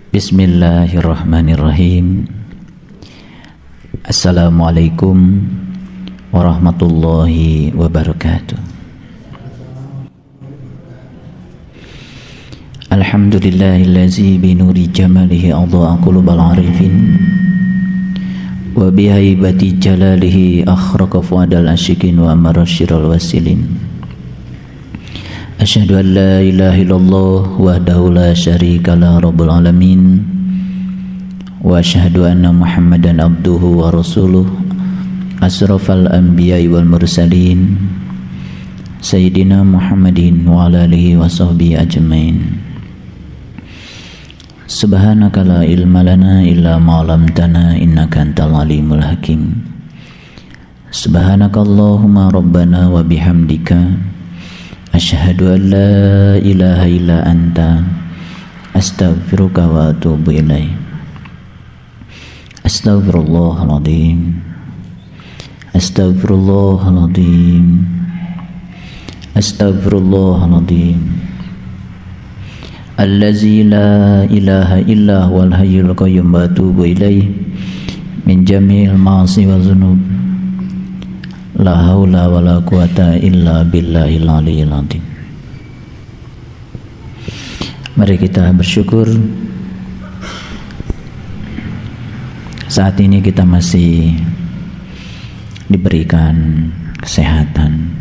Bismillahirrahmanirrahim. Assalamualaikum warahmatullahi wabarakatuh. Alhamdulillahillazi binuri jamalihi adha'a qulubal arifin wa bihaibati jalalihi akhraqa fuadal asyikin wa amarasyiral wasilin. Asyhadu an la ilaha illallah wahdahu la syarika lah rabbul alamin wa asyhadu anna muhammadan abduhu wa rasuluh asrafal anbiya'i wal mursalin sayyidina muhammadin wa ala alihi wa sahbihi ajmain. Subhanaka la ilma lana illa ma 'allamtana innaka antal alimul hakim. Subhanakallahumma rabbana wa bihamdika asyhadu an la ilaha illa anta astaghfiruka wa atubu ilaik. Astaghfirullahaladzim, astaghfirullahaladzim, astaghfirullahaladzim. Allazi la ilaha illa huwal hayyul qayyum wa atubu ilaih min jami'il ma'asi wa dzunub. La haula wa la quwata illa billahil aliyyil azim. Mari kita bersyukur saat ini kita masih diberikan kesehatan,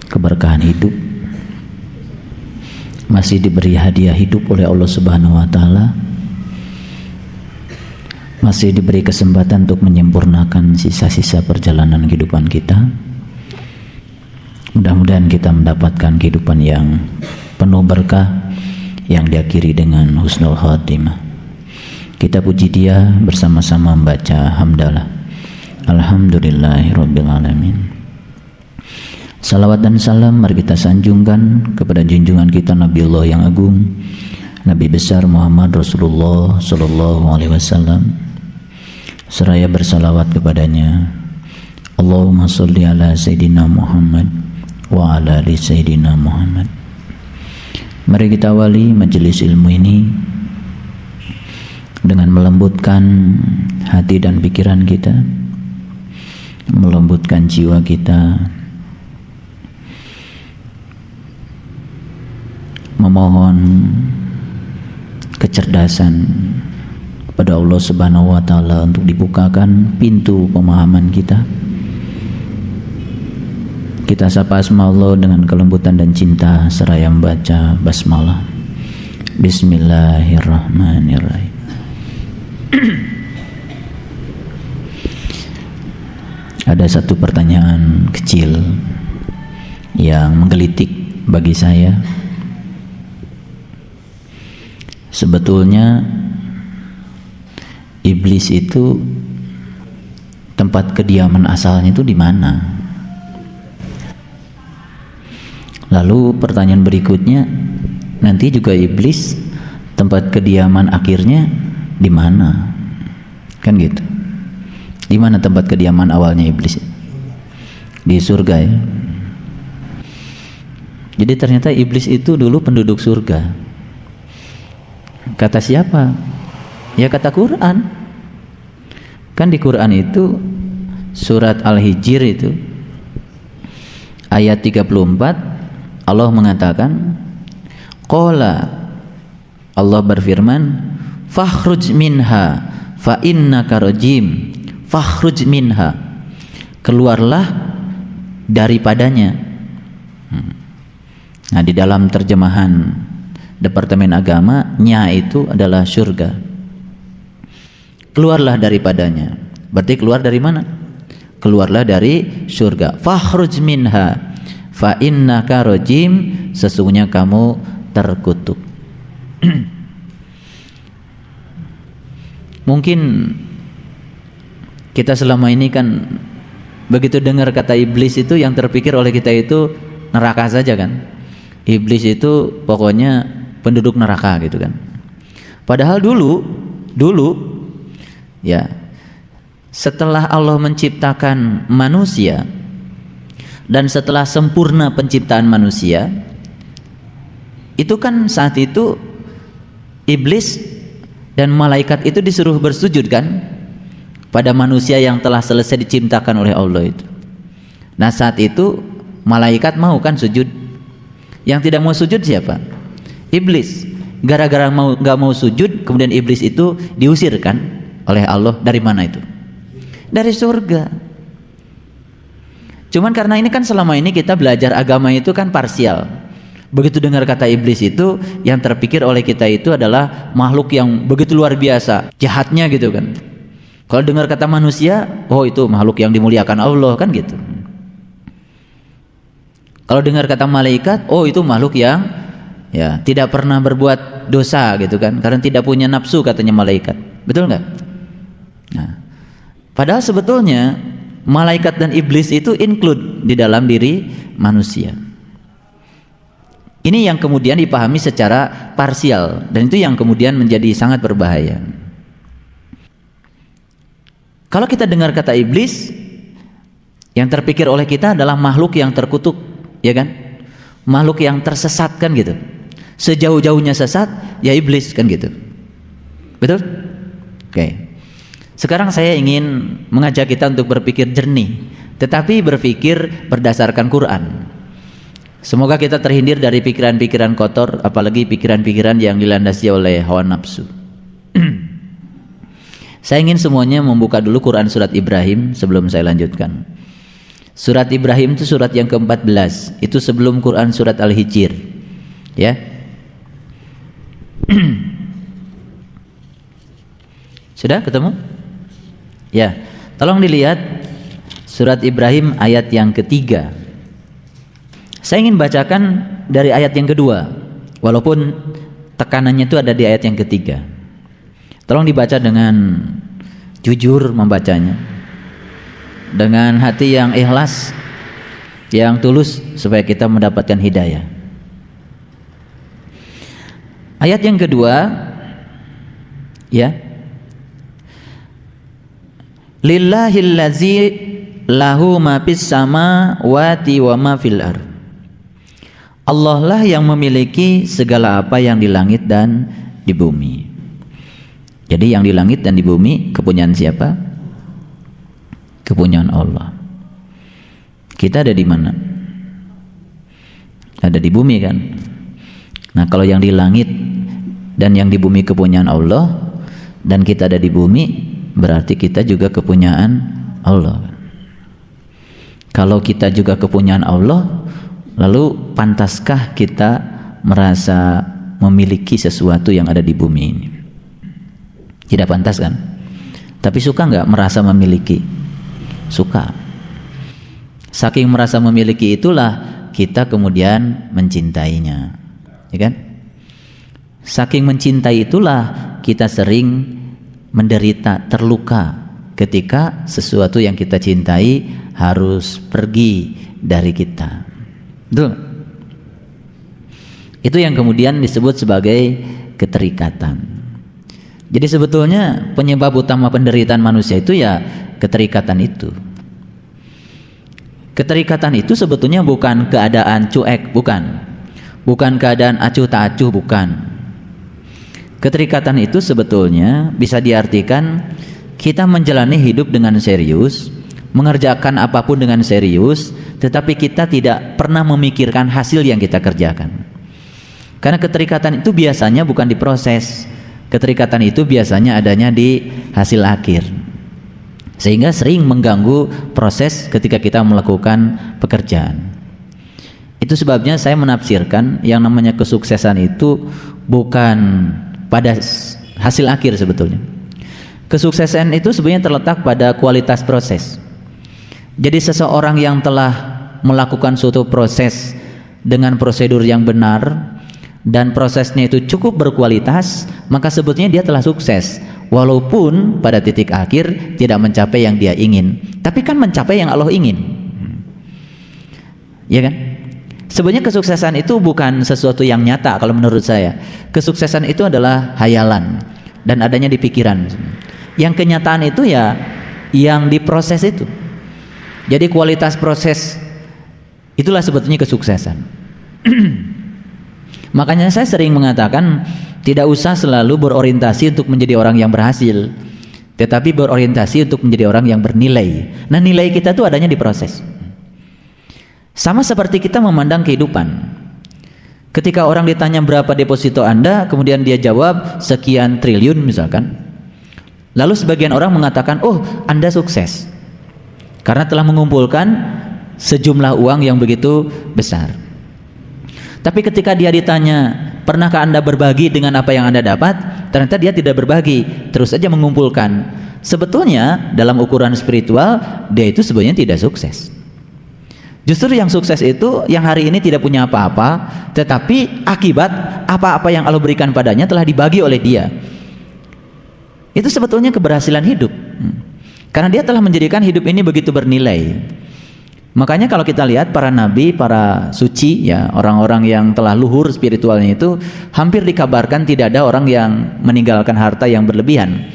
keberkahan hidup, masih diberi hadiah hidup oleh Allah Subhanahu wa taala, masih diberi kesempatan untuk menyempurnakan sisa-sisa perjalanan kehidupan kita. Mudah-mudahan kita mendapatkan kehidupan yang penuh berkah, yang diakhiri dengan husnul khatimah. Kita puji Dia bersama-sama membaca hamdalah. Alhamdulillahirabbil alamin. Salawat dan salam mari kita sanjungkan kepada junjungan kita Nabiullah yang agung, Nabi besar Muhammad Rasulullah sallallahu alaihi wasallam. Seraya bersalawat kepadanya. Allahumma sholli ala Sayyidina Muhammad wa ala ali Sayyidina Muhammad. Mari kita awali majelis ilmu ini dengan melembutkan hati dan pikiran kita, melembutkan jiwa kita, memohon kecerdasan pada Allah Subhanahu wa taala untuk dibukakan pintu pemahaman kita. Kita sapa asma Allah dengan kelembutan dan cinta seraya membaca basmalah. Bismillahirrahmanirrahim. Ada satu pertanyaan kecil yang menggelitik bagi saya. Sebetulnya iblis itu tempat kediaman asalnya itu di mana? Lalu pertanyaan berikutnya, nanti juga iblis tempat kediaman akhirnya di mana? Kan gitu. Di mana tempat kediaman awalnya iblis? Di surga ya. Jadi ternyata iblis itu dulu penduduk surga. Kata siapa? Ya kata Quran. Kan di Quran itu surat Al-Hijr itu ayat 34 Allah mengatakan, qala, Allah berfirman, fakhruj minha fa innaka rajim. Fakhruj minha, keluarlah daripadanya. Nah, di dalam terjemahan Departemen Agama, nya itu adalah surga. Keluarlah daripadanya. Berarti keluar dari mana? Keluarlah dari surga. Fakhruj minha fa innaka rajim, sesungguhnya kamu terkutuk. Mungkin kita selama ini kan begitu dengar kata iblis itu yang terpikir oleh kita itu neraka saja kan. Iblis itu pokoknya penduduk neraka gitu kan. Padahal dulu ya, setelah Allah menciptakan manusia dan setelah sempurna penciptaan manusia, itu kan saat itu iblis Dan malaikat itu disuruh bersujud kan pada manusia yang telah selesai diciptakan oleh Allah itu. Nah saat itu malaikat mau kan sujud. Yang tidak mau sujud siapa? Iblis. Gara-gara gak mau sujud, kemudian iblis itu diusirkan oleh Allah. Dari mana itu? Dari surga. Cuman karena ini kan selama ini kita belajar agama itu kan parsial. Begitu dengar kata iblis itu, yang terpikir oleh kita itu adalah makhluk yang begitu luar biasa, jahatnya gitu kan. Kalau dengar kata manusia, oh itu makhluk yang dimuliakan Allah kan gitu. Kalau dengar kata malaikat, oh itu makhluk yang ya tidak pernah berbuat dosa gitu kan, karena tidak punya nafsu katanya malaikat. Betul nggak? Nah, padahal sebetulnya malaikat dan iblis itu include di dalam diri manusia. Ini yang kemudian dipahami secara parsial, dan itu yang kemudian menjadi sangat berbahaya. Kalau kita dengar kata iblis, yang terpikir oleh kita adalah makhluk yang terkutuk, ya kan? Makhluk yang tersesat kan gitu. Sejauh-jauhnya sesat ya iblis kan gitu. Betul? Oke. Sekarang saya ingin mengajak kita untuk berpikir jernih, tetapi berpikir berdasarkan Quran. Semoga kita terhindar dari pikiran-pikiran kotor, apalagi pikiran-pikiran yang dilandasi oleh hawa nafsu. Saya ingin semuanya membuka dulu Quran surat Ibrahim sebelum saya lanjutkan. Surat Ibrahim itu surat yang ke-14, itu sebelum Quran surat Al-Hijr. Ya. Sudah ketemu? Ya. Tolong dilihat surat Ibrahim ayat yang ketiga. Saya ingin bacakan dari ayat yang kedua, walaupun tekanannya itu ada di ayat yang ketiga. Tolong dibaca dengan jujur membacanya, dengan hati yang ikhlas, yang tulus, supaya kita mendapatkan hidayah. Ayat yang kedua, ya, lillahillazi lahu ma fis samawati wa ma fil ardh. Allah lah yang memiliki segala apa yang di langit dan di bumi. Jadi yang di langit dan di bumi kepunyaan siapa? Kepunyaan Allah. Kita ada di mana? Ada di bumi kan? Nah, kalau yang di langit dan yang di bumi kepunyaan Allah, dan kita ada di bumi, berarti kita juga kepunyaan Allah. Kalau kita juga kepunyaan Allah, lalu pantaskah kita merasa memiliki sesuatu yang ada di bumi ini? Tidak pantas kan? Tapi suka nggak merasa memiliki? Suka. Saking merasa memiliki itulah kita kemudian mencintainya, ya kan? Saking mencintai itulah kita sering menderita, terluka ketika sesuatu yang kita cintai harus pergi dari kita. Betul? Itu yang kemudian disebut sebagai keterikatan. Jadi sebetulnya penyebab utama penderitaan manusia itu ya keterikatan itu. Keterikatan itu sebetulnya bukan keadaan cuek, bukan. Bukan keadaan acuh tak acuh, bukan. Keterikatan itu sebetulnya bisa diartikan kita menjalani hidup dengan serius, mengerjakan apapun dengan serius, tetapi kita tidak pernah memikirkan hasil yang kita kerjakan. Karena keterikatan itu biasanya bukan di proses. Keterikatan itu biasanya adanya di hasil akhir. Sehingga sering mengganggu proses ketika kita melakukan pekerjaan. Itu sebabnya saya menafsirkan yang namanya kesuksesan itu bukan pada hasil akhir sebetulnya. Kesuksesan itu sebenarnya terletak pada kualitas proses. Jadi seseorang yang telah melakukan suatu proses dengan prosedur yang benar dan prosesnya itu cukup berkualitas, maka sebetulnya dia telah sukses, walaupun pada titik akhir tidak mencapai yang dia ingin, tapi kan mencapai yang Allah ingin. Ya kan? Sebenarnya kesuksesan itu bukan sesuatu yang nyata kalau menurut saya. Kesuksesan itu adalah hayalan dan adanya di pikiran. Yang kenyataan itu ya yang diproses itu. Jadi kualitas proses itulah sebetulnya kesuksesan. Makanya saya sering mengatakan Tidak usah selalu berorientasi untuk menjadi orang yang berhasil, tetapi berorientasi untuk menjadi orang yang bernilai. Nah, nilai kita itu adanya di proses. Sama seperti kita memandang kehidupan. Ketika orang ditanya berapa deposito Anda, kemudian dia jawab sekian triliun misalkan. Lalu sebagian orang mengatakan, oh, Anda sukses karena telah mengumpulkan sejumlah uang yang begitu besar. Tapi ketika dia ditanya, pernahkah Anda berbagi dengan apa yang Anda dapat? Ternyata dia tidak berbagi, terus saja mengumpulkan. Sebetulnya dalam ukuran spiritual, dia itu sebenarnya tidak sukses. Justru yang sukses itu yang hari ini tidak punya apa-apa, tetapi akibat apa-apa yang Allah berikan padanya telah dibagi oleh dia. Itu sebetulnya keberhasilan hidup. Karena dia telah menjadikan hidup ini begitu bernilai. Makanya kalau kita lihat para nabi, para suci, ya, orang-orang yang telah luhur spiritualnya itu, hampir dikabarkan tidak ada orang yang meninggalkan harta yang berlebihan.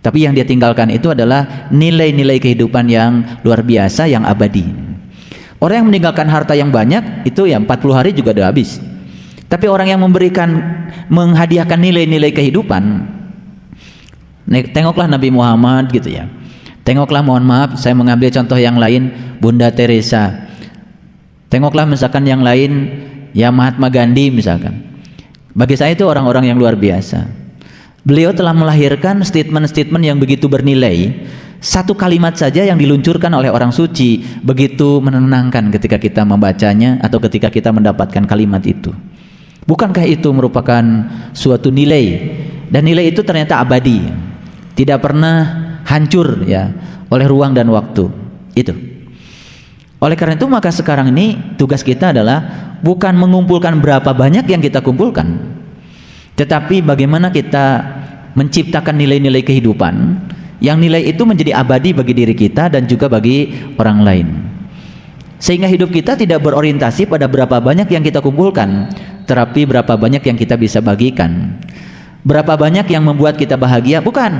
Tapi yang dia tinggalkan itu adalah nilai-nilai kehidupan yang luar biasa, yang abadi. Orang yang meninggalkan harta yang banyak itu ya 40 hari juga udah habis. Tapi orang yang menghadiahkan nilai-nilai kehidupan, tengoklah Nabi Muhammad gitu ya. Tengoklah, mohon maaf, saya mengambil contoh yang lain, Bunda Teresa. Tengoklah misalkan yang lain, ya Mahatma Gandhi misalkan. Bagi saya itu orang-orang yang luar biasa. Beliau telah melahirkan statement-statement yang begitu bernilai. Satu kalimat saja yang diluncurkan oleh orang suci begitu menenangkan ketika kita membacanya atau ketika kita mendapatkan kalimat itu. Bukankah itu merupakan suatu nilai? Dan nilai itu ternyata abadi, tidak pernah hancur ya oleh ruang dan waktu itu. Oleh karena itu maka sekarang ini tugas kita adalah bukan mengumpulkan berapa banyak yang kita kumpulkan, tetapi bagaimana kita menciptakan nilai-nilai kehidupan yang nilai itu menjadi abadi bagi diri kita dan juga bagi orang lain, sehingga hidup kita tidak berorientasi pada berapa banyak yang kita kumpulkan, tetapi berapa banyak yang kita bisa bagikan. Berapa banyak yang membuat kita bahagia, bukan,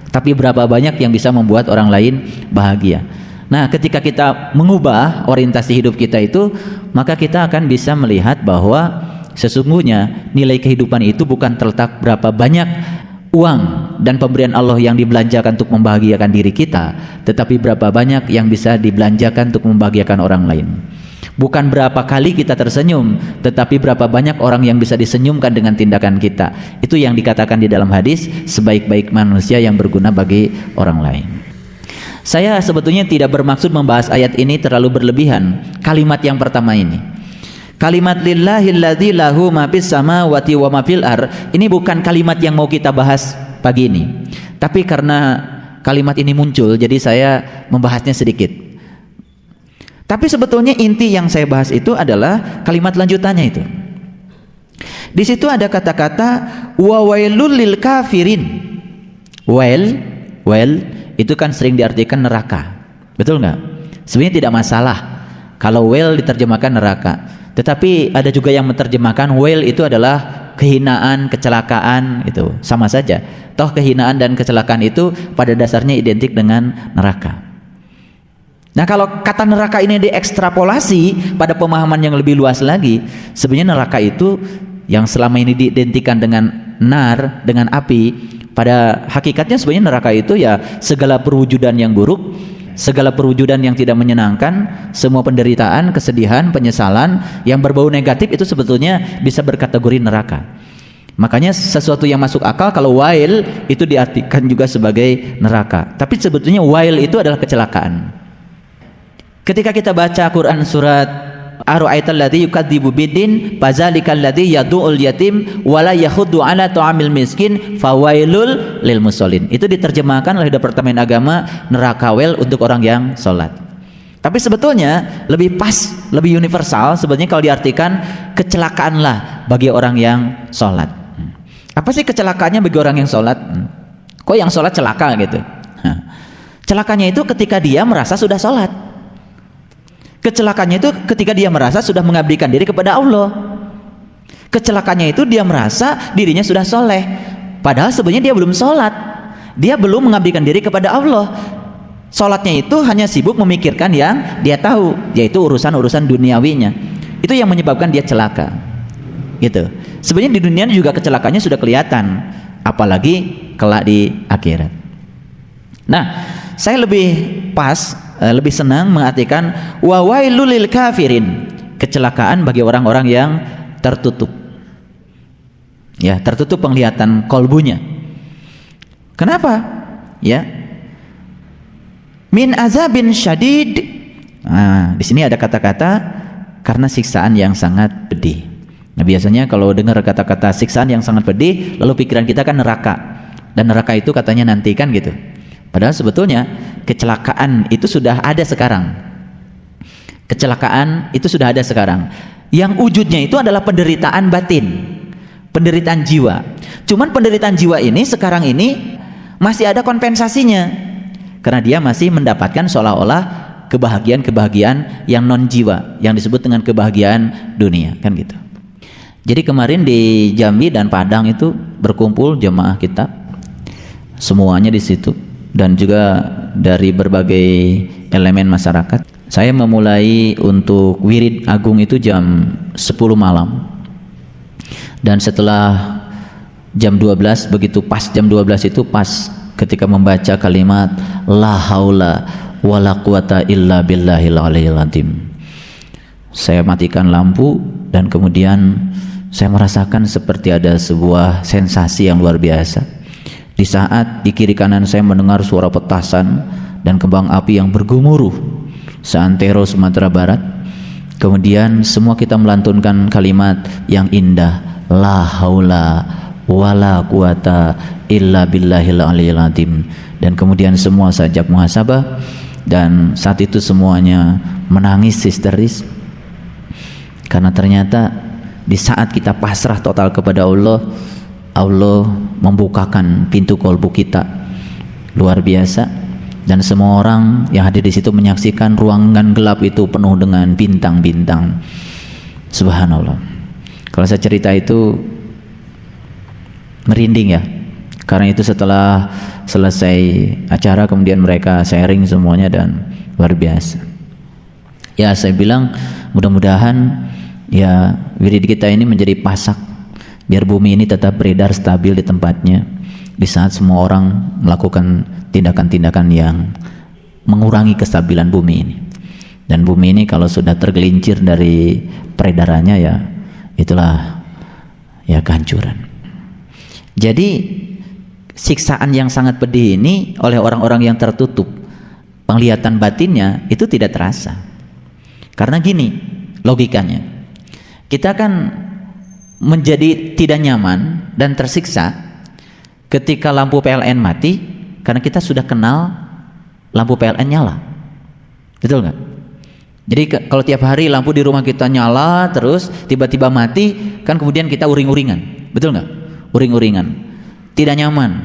tapi berapa banyak yang bisa membuat orang lain bahagia. Nah, ketika kita mengubah orientasi hidup kita itu, maka kita akan bisa melihat bahwa sesungguhnya nilai kehidupan itu bukan terletak berapa banyak uang dan pemberian Allah yang dibelanjakan untuk membahagiakan diri kita, tetapi berapa banyak yang bisa dibelanjakan untuk membahagiakan orang lain. Bukan berapa kali kita tersenyum, tetapi berapa banyak orang yang bisa disenyumkan dengan tindakan kita. Itu yang dikatakan di dalam hadis, sebaik-baik manusia yang berguna bagi orang lain. Saya sebetulnya tidak bermaksud membahas ayat ini terlalu berlebihan. Kalimat yang pertama ini, kalimat lillahilladzi lahu ma fis samawati wa ma fil ar, ini bukan kalimat yang mau kita bahas pagi ini. Tapi karena kalimat ini muncul, jadi saya membahasnya sedikit. Tapi sebetulnya inti yang saya bahas itu adalah kalimat lanjutannya itu. Di situ ada kata-kata wa wailul lil kafirin. Wail itu kan sering diartikan neraka. Betul nggak? Sebenarnya tidak masalah kalau wail diterjemahkan neraka. Tetapi ada juga yang menerjemahkan wail itu adalah kehinaan, kecelakaan, itu sama saja. Toh kehinaan dan kecelakaan itu pada dasarnya identik dengan neraka. Nah, kalau kata neraka ini diekstrapolasi pada pemahaman yang lebih luas lagi, sebenarnya neraka itu yang selama ini diidentikan dengan nar, dengan api, pada hakikatnya sebenarnya neraka itu ya segala perwujudan yang buruk, segala perwujudan yang tidak menyenangkan, semua penderitaan, kesedihan, penyesalan yang berbau negatif itu sebetulnya bisa berkategori neraka. Makanya sesuatu yang masuk akal kalau wail itu diartikan juga sebagai neraka. Tapi sebetulnya wail itu adalah kecelakaan. Ketika kita baca Quran surat Ar-Ra'aital ladzi yukadzibu biddin fazalikal ladzi yad'ul yatim wala yahuddu ala ta'amil miskin fawailul lil musallin. Itu diterjemahkan oleh Departemen Agama neraka wel untuk orang yang salat. Tapi sebetulnya lebih pas, lebih universal sebetulnya kalau diartikan kecelakaanlah bagi orang yang salat. Apa sih kecelakaannya bagi orang yang salat? Kok yang salat celaka gitu? Celakanya itu ketika dia merasa sudah salat. Kecelakaannya itu ketika dia merasa sudah mengabdikan diri kepada Allah. Kecelakaannya itu dia merasa dirinya sudah soleh, padahal sebenarnya dia belum sholat, dia belum mengabdikan diri kepada Allah. Sholatnya itu hanya sibuk memikirkan yang dia tahu, yaitu urusan-urusan duniawinya. Itu yang menyebabkan dia celaka gitu. Sebenarnya di dunia juga kecelakaannya sudah kelihatan, apalagi kelak di akhirat. Nah, saya lebih senang mengartikan wa wailul lil kafirin, kecelakaan bagi orang-orang yang tertutup. Ya, tertutup penglihatan kolbunya. Kenapa? Ya. Min azabin syadid. Nah, di sini ada kata-kata karena siksaan yang sangat pedih. Nah, biasanya kalau dengar kata-kata siksaan yang sangat pedih, lalu pikiran kita kan neraka. Dan neraka itu katanya nanti kan gitu. Padahal sebetulnya kecelakaan itu sudah ada sekarang. Kecelakaan itu sudah ada sekarang. Yang wujudnya itu adalah penderitaan batin, penderitaan jiwa. Cuman penderitaan jiwa ini sekarang ini masih ada kompensasinya, karena dia masih mendapatkan seolah-olah kebahagiaan-kebahagiaan yang non jiwa, yang disebut dengan kebahagiaan dunia, kan gitu. Jadi kemarin di Jambi dan Padang itu berkumpul jemaah kita, semuanya di situ, dan juga dari berbagai elemen masyarakat. Saya memulai untuk wirid agung itu jam 10 malam, dan setelah jam 12, begitu pas jam 12 itu pas ketika membaca kalimat la haula wala quwata illa billahil aliyil azim, saya matikan lampu dan kemudian saya merasakan seperti ada sebuah sensasi yang luar biasa. Di saat di kiri kanan saya mendengar suara petasan dan kembang api yang bergemuruh seantero Sumatera Barat. Kemudian semua kita melantunkan kalimat yang indah, la haula wala quwata illa billahil aliyil azim. Dan kemudian semua sajak muhasabah, dan saat itu semuanya menangis histeris, karena ternyata di saat kita pasrah total kepada Allah, Allah membukakan pintu kolbu kita luar biasa, dan semua orang yang hadir di situ menyaksikan ruangan gelap itu penuh dengan bintang-bintang. Subhanallah. Kalau saya cerita itu merinding ya, karena itu setelah selesai acara kemudian mereka sharing semuanya dan luar biasa. Ya, saya bilang mudah-mudahan ya wirid kita ini menjadi pasak, biar bumi ini tetap beredar stabil di tempatnya di saat semua orang melakukan tindakan-tindakan yang mengurangi kestabilan bumi ini. Dan bumi ini kalau sudah tergelincir dari peredarannya, ya itulah ya kehancuran. Jadi siksaan yang sangat pedih ini oleh orang-orang yang tertutup penglihatan batinnya itu tidak terasa. Karena gini logikanya, kita kan menjadi tidak nyaman dan tersiksa ketika lampu PLN mati, karena kita sudah kenal lampu PLN nyala. Betul nggak? Jadi kalau tiap hari lampu di rumah kita nyala terus tiba-tiba mati, kan kemudian kita uring-uringan. Betul nggak? Uring-uringan, tidak nyaman.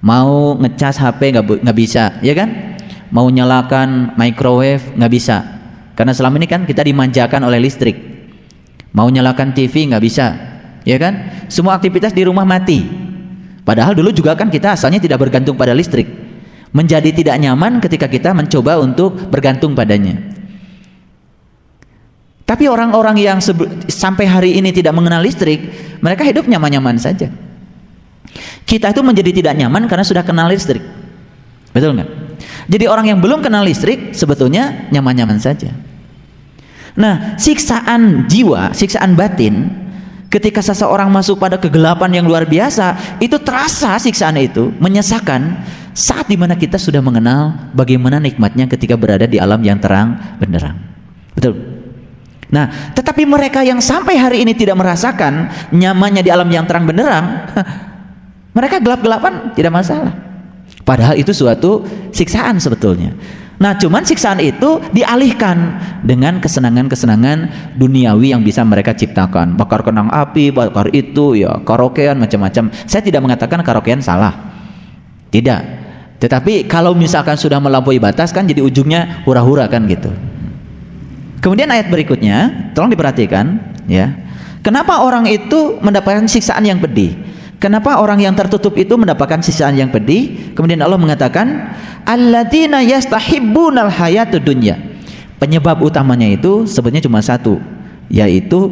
Mau ngecas HP nggak bisa, ya kan? Mau nyalakan microwave nggak bisa, karena selama ini kan kita dimanjakan oleh listrik. Mau nyalakan TV nggak bisa, ya kan? Semua aktivitas di rumah mati. Padahal dulu juga kan kita asalnya tidak bergantung pada listrik. Menjadi tidak nyaman ketika kita mencoba untuk bergantung padanya. Tapi orang-orang yang sampai hari ini tidak mengenal listrik, mereka hidup nyaman-nyaman saja. Kita itu menjadi tidak nyaman karena sudah kenal listrik. Betul nggak? Jadi orang yang belum kenal listrik sebetulnya nyaman-nyaman saja. Nah, siksaan jiwa, siksaan batin, ketika seseorang masuk pada kegelapan yang luar biasa, itu terasa siksaan itu menyesakan saat dimana kita sudah mengenal bagaimana nikmatnya ketika berada di alam yang terang benderang. Betul? Nah, tetapi mereka yang sampai hari ini tidak merasakan nyamannya di alam yang terang benderang, mereka gelap-gelapan tidak masalah. Padahal itu suatu siksaan sebetulnya. Nah, cuman siksaan itu dialihkan dengan kesenangan-kesenangan duniawi yang bisa mereka ciptakan. Bakar kenang api, bakar itu, ya karaokean, macam-macam. Saya tidak mengatakan karaokean salah, tidak. Tetapi kalau misalkan sudah melampaui batas, kan jadi ujungnya hura-hura kan gitu. Kemudian ayat berikutnya, tolong diperhatikan ya. Kenapa orang itu mendapatkan siksaan yang pedih? Kenapa orang yang tertutup itu mendapatkan siksaan yang pedih? Kemudian Allah mengatakan, alladzina yastahibbunal hayatud dunya. Penyebab utamanya itu sebenarnya cuma satu, yaitu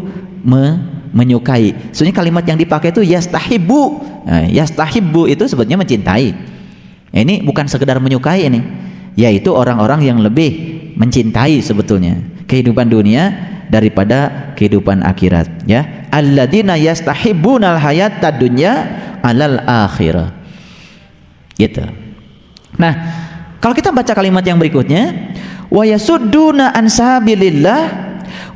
menyukai. Sebenarnya kalimat yang dipakai itu yastahibbu. Nah, yastahibbu itu sebetulnya mencintai. Ini bukan sekedar menyukai ini, yaitu orang-orang yang lebih mencintai sebetulnya kehidupan dunia daripada kehidupan akhirat, ya. Alladzina yastahibbunal hayatad dunya 'alal akhirah. Gitu. Nah, kalau kita baca kalimat yang berikutnya, wa yasudduna an sabilillah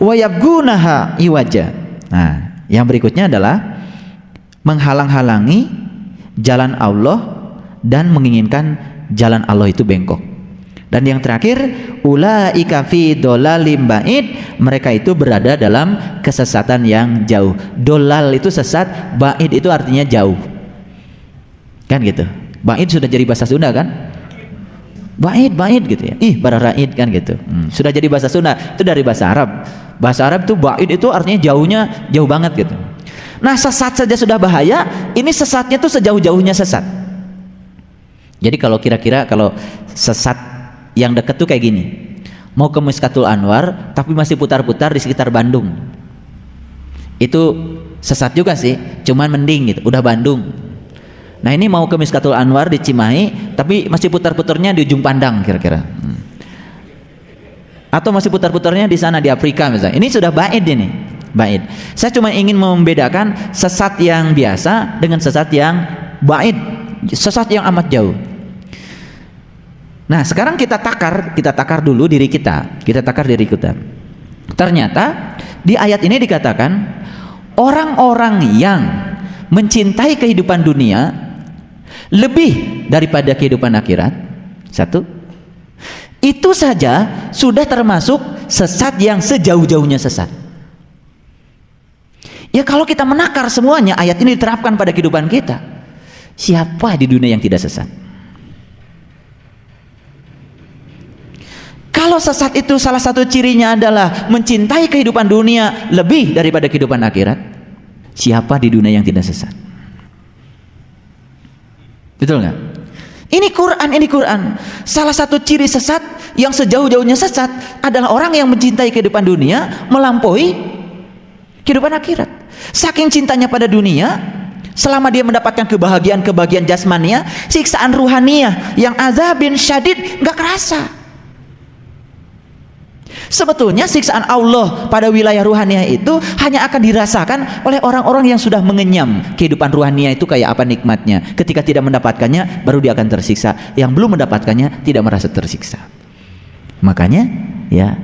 wa yabgunaha iwaja. Nah, yang berikutnya adalah menghalang-halangi jalan Allah dan menginginkan jalan Allah itu bengkok. Dan yang terakhir, ulaika fi dolalim ba'id, mereka itu berada dalam kesesatan yang jauh. Dolal itu sesat, ba'id itu artinya jauh. Kan gitu. Ba'id sudah jadi bahasa Sunda kan? Ba'id gitu ya. Bararaid kan gitu. Sudah jadi bahasa Sunda, itu dari bahasa Arab. Bahasa Arab itu ba'id itu artinya jauhnya jauh banget gitu. Nah, sesat saja sudah bahaya, ini sesatnya tuh sejauh-jauhnya sesat. Jadi kalau kira-kira kalau sesat yang deket tuh kayak gini, mau ke Miskatul Anwar tapi masih putar-putar di sekitar Bandung, itu sesat juga sih, cuman mending gitu, udah Bandung. Nah, ini mau ke Miskatul Anwar di Cimahi tapi masih putar-putarnya di ujung Pandang kira-kira, atau masih putar-putarnya di sana di Afrika misalnya. Ini sudah ba'id ini, ba'id. Saya cuma ingin membedakan sesat yang biasa dengan sesat yang ba'id, sesat yang amat jauh. Nah, sekarang kita takar dulu diri kita. Kita takar diri kita. Ternyata di ayat ini dikatakan orang-orang yang mencintai kehidupan dunia lebih daripada kehidupan akhirat. Satu, itu saja sudah termasuk sesat yang sejauh-jauhnya sesat. Ya, kalau kita menakar semuanya, ayat ini diterapkan pada kehidupan kita, siapa di dunia yang tidak sesat? Kalau sesat itu salah satu cirinya adalah mencintai kehidupan dunia lebih daripada kehidupan akhirat, siapa di dunia yang tidak sesat? Betul nggak? Ini Quran. Salah satu ciri sesat yang sejauh-jauhnya sesat adalah orang yang mencintai kehidupan dunia melampaui kehidupan akhirat. Saking cintanya pada dunia, selama dia mendapatkan kebahagiaan jasmania, siksaan ruhaniyah yang azabin syadid nggak kerasa. Sebetulnya siksaan Allah pada wilayah ruhaniyah itu hanya akan dirasakan oleh orang-orang yang sudah mengenyam kehidupan ruhaniyah itu kayak apa nikmatnya. Ketika tidak mendapatkannya baru dia akan tersiksa. Yang belum mendapatkannya tidak merasa tersiksa. Makanya ya,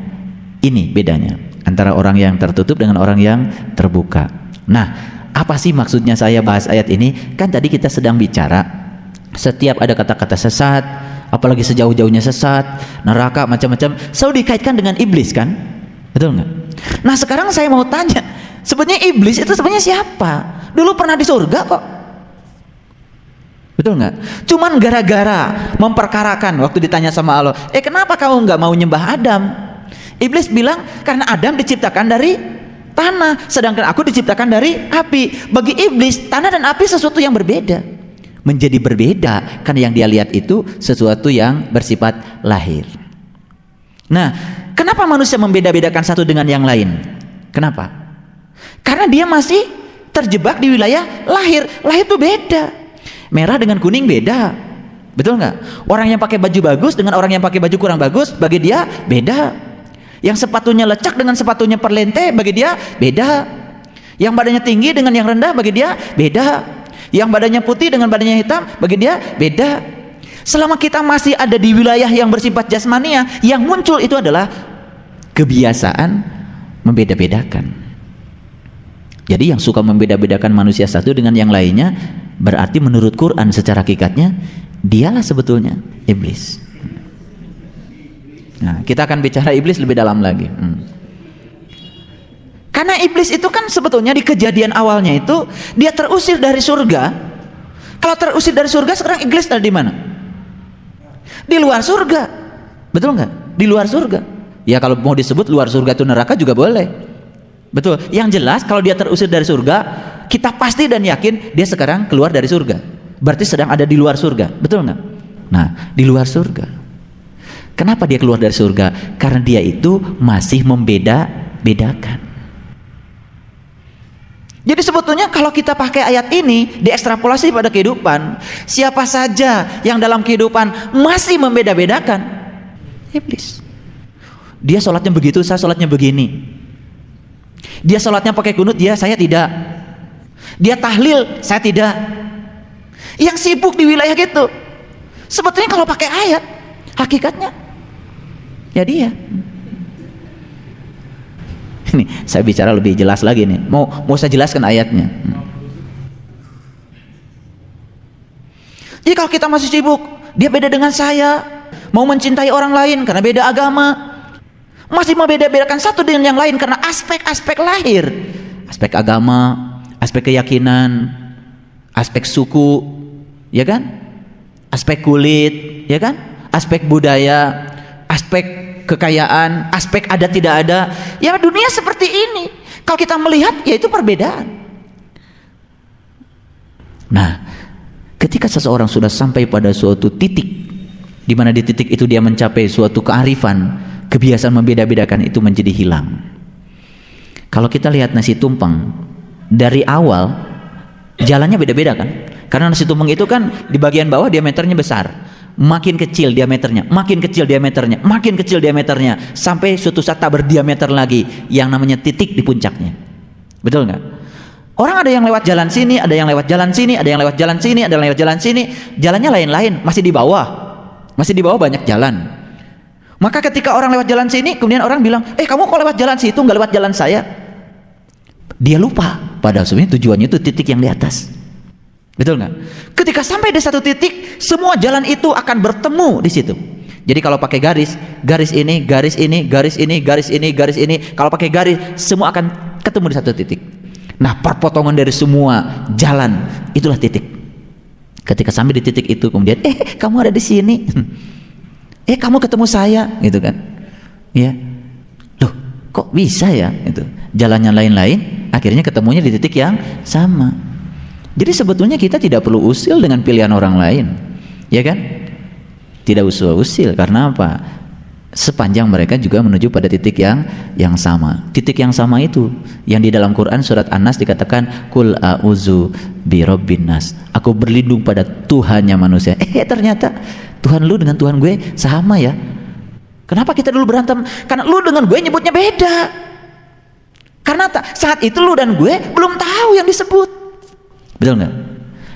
ini bedanya antara orang yang tertutup dengan orang yang terbuka. Nah, apa sih maksudnya saya bahas ayat ini? Kan tadi kita sedang bicara setiap ada kata-kata sesat, apalagi sejauh-jauhnya sesat, neraka, macam-macam, selalu dikaitkan dengan iblis kan? Betul nggak? Nah, sekarang saya mau tanya, sebenarnya iblis itu sebenarnya siapa? Dulu pernah di surga kok. Betul nggak? Cuman gara-gara memperkarakan, waktu ditanya sama Allah, kenapa kamu nggak mau nyembah Adam? Iblis bilang, karena Adam diciptakan dari tanah, sedangkan aku diciptakan dari api. Bagi iblis, tanah dan api sesuatu yang berbeda. Menjadi berbeda karena yang dia lihat itu sesuatu yang bersifat lahir. Nah, kenapa manusia membeda-bedakan satu dengan yang lain? Kenapa? Karena dia masih terjebak di wilayah lahir. Lahir itu beda. Merah dengan kuning beda. Betul nggak? Orang yang pakai baju bagus dengan orang yang pakai baju kurang bagus, bagi dia beda. Yang sepatunya lecak dengan sepatunya perlente, bagi dia beda. Yang badannya tinggi dengan yang rendah, bagi dia beda. Yang badannya putih dengan badannya hitam, bagi dia beda. Selama kita masih ada di wilayah yang bersifat jasmania, yang muncul itu adalah kebiasaan membeda-bedakan. Jadi yang suka membeda-bedakan manusia satu dengan yang lainnya, berarti menurut Quran secara hakikatnya dialah sebetulnya iblis. Nah, kita akan bicara iblis lebih dalam lagi. Karena iblis itu kan sebetulnya di kejadian awalnya itu dia terusir dari surga. Kalau terusir dari surga, sekarang iblis ada di mana? Di luar surga. Betul nggak? Di luar surga. Ya kalau mau disebut luar surga itu neraka juga boleh. Betul. Yang jelas kalau dia terusir dari surga, kita pasti dan yakin dia sekarang keluar dari surga. Berarti sedang ada di luar surga. Betul nggak? Nah, di luar surga. Kenapa dia keluar dari surga? Karena dia itu masih membeda-bedakan. Jadi sebetulnya kalau kita pakai ayat ini diekstrapolasi pada kehidupan, siapa saja yang dalam kehidupan masih membeda-bedakan, iblis. Dia sholatnya begitu, saya sholatnya begini. Dia sholatnya pakai kunut, saya tidak. Dia tahlil, saya tidak. Yang sibuk di wilayah gitu. Sebetulnya kalau pakai ayat, hakikatnya ya dia. Ini saya bicara lebih jelas lagi nih. Mau saya jelaskan ayatnya. Jadi kalau kita masih sibuk, dia beda dengan saya, mau mencintai orang lain karena beda agama, masih membeda-bedakan satu dengan yang lain karena aspek-aspek lahir, aspek agama, aspek keyakinan, aspek suku, ya kan? Aspek kulit, ya kan? Aspek budaya, aspek kekayaan, aspek ada tidak ada. Ya dunia seperti ini. Kalau kita melihat, ya itu perbedaan. Nah, ketika seseorang sudah sampai pada suatu titik, di mana di titik itu dia mencapai suatu kearifan, kebiasaan membeda-bedakan itu menjadi hilang. Kalau kita lihat nasi tumpeng, dari awal jalannya beda-beda kan? Karena nasi tumpeng itu kan di bagian bawah diameternya besar. Makin kecil diameternya, makin kecil diameternya, makin kecil diameternya, sampai suatu saat tak berdiameter lagi, yang namanya titik di puncaknya. Betul nggak? Orang ada yang lewat jalan sini, ada yang lewat jalan sini, ada yang lewat jalan sini, ada yang lewat jalan sini, jalannya lain-lain, masih di bawah banyak jalan. Maka ketika orang lewat jalan sini, kemudian orang bilang, kamu kok lewat jalan situ, nggak lewat jalan saya? Dia lupa, padahal sebenarnya tujuannya itu titik yang di atas. Betul nggak? Ketika sampai di satu titik, semua jalan itu akan bertemu di situ. Jadi kalau pakai garis ini, garis ini, garis ini, garis ini, garis ini, kalau pakai garis, semua akan ketemu di satu titik. Nah, perpotongan dari semua jalan itulah titik. Ketika sampai di titik itu, kemudian, kamu ada di sini, kamu ketemu saya, gitu kan? Ya, loh, kok bisa ya? Itu jalannya lain-lain, akhirnya ketemunya di titik yang sama. Jadi sebetulnya kita tidak perlu usil dengan pilihan orang lain, ya kan? Tidak usah usil, karena apa? Sepanjang mereka juga menuju pada titik yang sama. Titik yang sama itu yang di dalam Quran surat An-Nas dikatakan Qul a'udzu birabbin nas. Aku berlindung pada Tuhannya manusia. Ternyata Tuhan lu dengan Tuhan gue sama ya. Kenapa kita dulu berantem? Karena lu dengan gue nyebutnya beda. Karena saat itu lu dan gue belum tahu yang disebut. Betul nggak?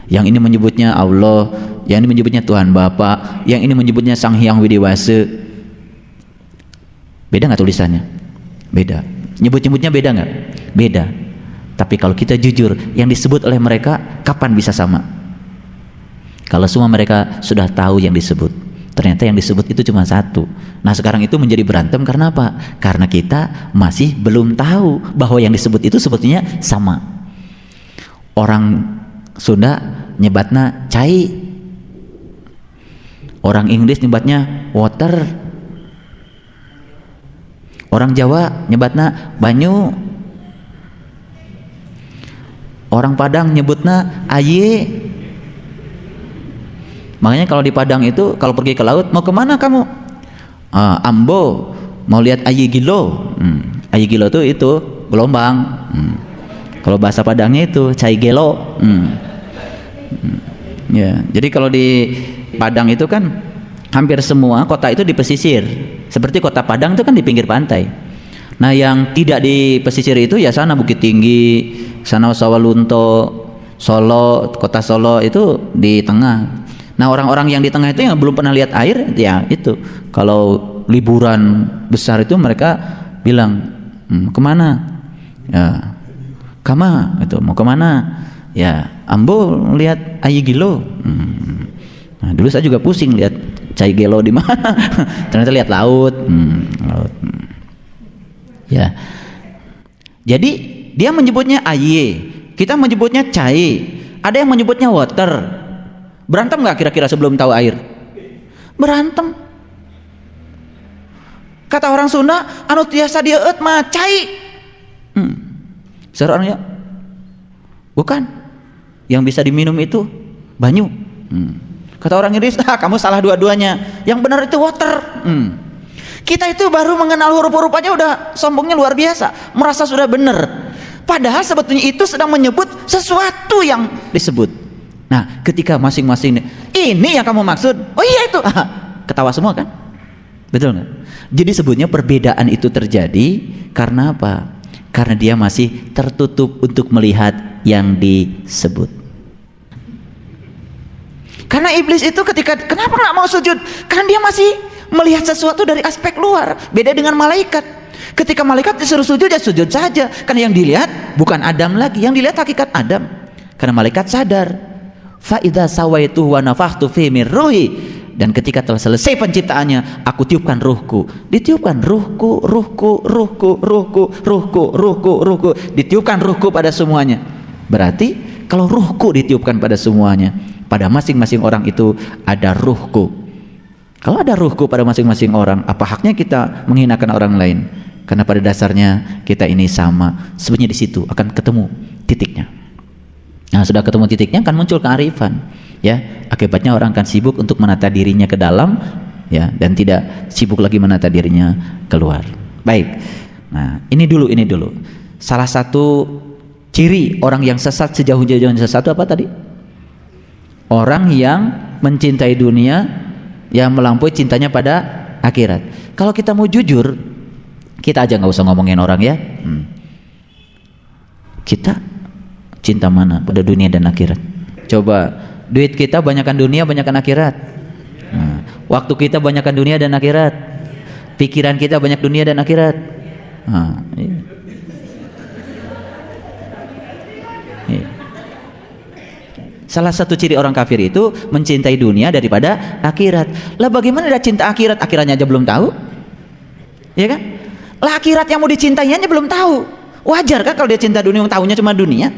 Yang ini menyebutnya Allah, yang ini menyebutnya Tuhan Bapa, yang ini menyebutnya Sang Hyang Widi-Wase. Beda nggak tulisannya? Beda. Nyebut-nyebutnya beda nggak? Beda. Tapi kalau kita jujur, yang disebut oleh mereka kapan bisa sama? Kalau semua mereka sudah tahu yang disebut, ternyata yang disebut itu cuma satu. Nah sekarang itu menjadi berantem karena apa? Karena kita masih belum tahu bahwa yang disebut itu sebetulnya sama. Orang Sunda nyebatnya cai, orang Inggris nyebatnya water, orang Jawa nyebatnya banyu, orang Padang nyebutnya aye. Makanya kalau di Padang itu kalau pergi ke laut, mau kemana kamu? Ambo, mau lihat aye gilo. Aye gilo itu gelombang. Kalau bahasa Padangnya itu cai gelo. Ya, jadi kalau di Padang itu kan hampir semua kota itu di pesisir. Seperti kota Padang itu kan di pinggir pantai. Nah, yang tidak di pesisir itu ya sana Bukit Tinggi, sana Sawalunto, Solo, kota Solo itu di tengah. Nah, orang-orang yang di tengah itu yang belum pernah lihat air, ya itu. Kalau liburan besar itu mereka bilang, kemana? Ya, kama itu mau kemana? Ya ambo lihat ayi gilo. Nah, dulu saya juga pusing lihat cai gelo di mana. Ternyata lihat laut. Laut. Ya, jadi dia menyebutnya aye, kita menyebutnya cai, ada yang menyebutnya water. Berantem nggak kira-kira sebelum tahu air? Berantem. Kata orang Sunda, anu tiasa dieut mah cai. Seorang ya, bukan. Yang bisa diminum itu banyu. Kata orang Inggris, kamu salah dua-duanya. Yang benar itu water. Kita itu baru mengenal huruf-huruf aja udah sombongnya luar biasa, merasa sudah benar. Padahal sebetulnya itu sedang menyebut sesuatu yang disebut. Nah, ketika masing-masing ini yang kamu maksud, oh iya itu, ketawa semua kan? Betul nggak? Jadi sebetulnya perbedaan itu terjadi karena apa? Karena dia masih tertutup untuk melihat yang disebut. Karena iblis itu kenapa nggak mau sujud? Karena dia masih melihat sesuatu dari aspek luar, beda dengan malaikat. Ketika malaikat disuruh sujud, ya sujud saja, karena yang dilihat bukan Adam lagi, yang dilihat hakikat Adam. Karena malaikat sadar, fa idza sawaituhu wa nafakhtu fihi min ruhi, dan ketika telah selesai penciptaannya, aku tiupkan ruhku. Ditiupkan ruhku, ditiupkan ruhku pada semuanya. Berarti kalau ruhku ditiupkan pada semuanya, pada masing-masing orang itu ada ruhku. Kalau ada ruhku pada masing-masing orang, apa haknya kita menghinakan orang lain? Karena pada dasarnya kita ini sama. Sebenarnya di situ akan ketemu titiknya. Nah, sudah ketemu titiknya akan muncul kearifan. Ya, akibatnya orang akan sibuk untuk menata dirinya ke dalam, ya, dan tidak sibuk lagi menata dirinya keluar. Baik. Nah, ini dulu. Salah satu ciri orang yang sesat sejauh-jauhnya sesat apa tadi? Orang yang mencintai dunia, yang melampaui cintanya pada akhirat. Kalau kita mau jujur, kita aja nggak usah ngomongin orang ya. Kita cinta mana pada dunia dan akhirat? Coba, duit kita banyakkan dunia, banyakkan akhirat. Nah, waktu kita banyakkan dunia dan akhirat. Pikiran kita banyak dunia dan akhirat. Nah, iya. Iya. Salah satu ciri orang kafir itu mencintai dunia daripada akhirat. Lah bagaimana dia cinta akhirat? Akhiratnya aja belum tahu, ya kan? Lah akhirat yang mau dicintainya belum tahu. Wajar kan kalau dia cinta dunia, yang tahunya cuma dunia?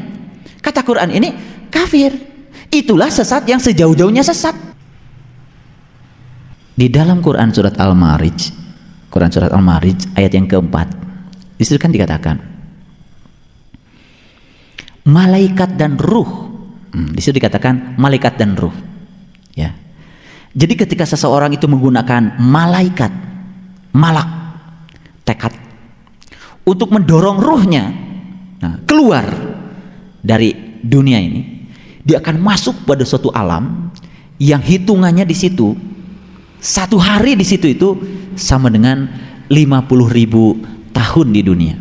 Kata Quran ini kafir. Itulah sesat yang sejauh-jauhnya sesat. Di dalam Quran surat Al-Ma'arij, ayat yang keempat, di situ kan dikatakan malaikat dan ruh. Di situ dikatakan malaikat dan ruh. Ya. Jadi ketika seseorang itu menggunakan malaikat, malak, tekad untuk mendorong ruhnya keluar dari dunia ini, dia akan masuk pada suatu alam yang hitungannya di situ, satu hari di situ itu sama dengan 50.000 tahun di dunia.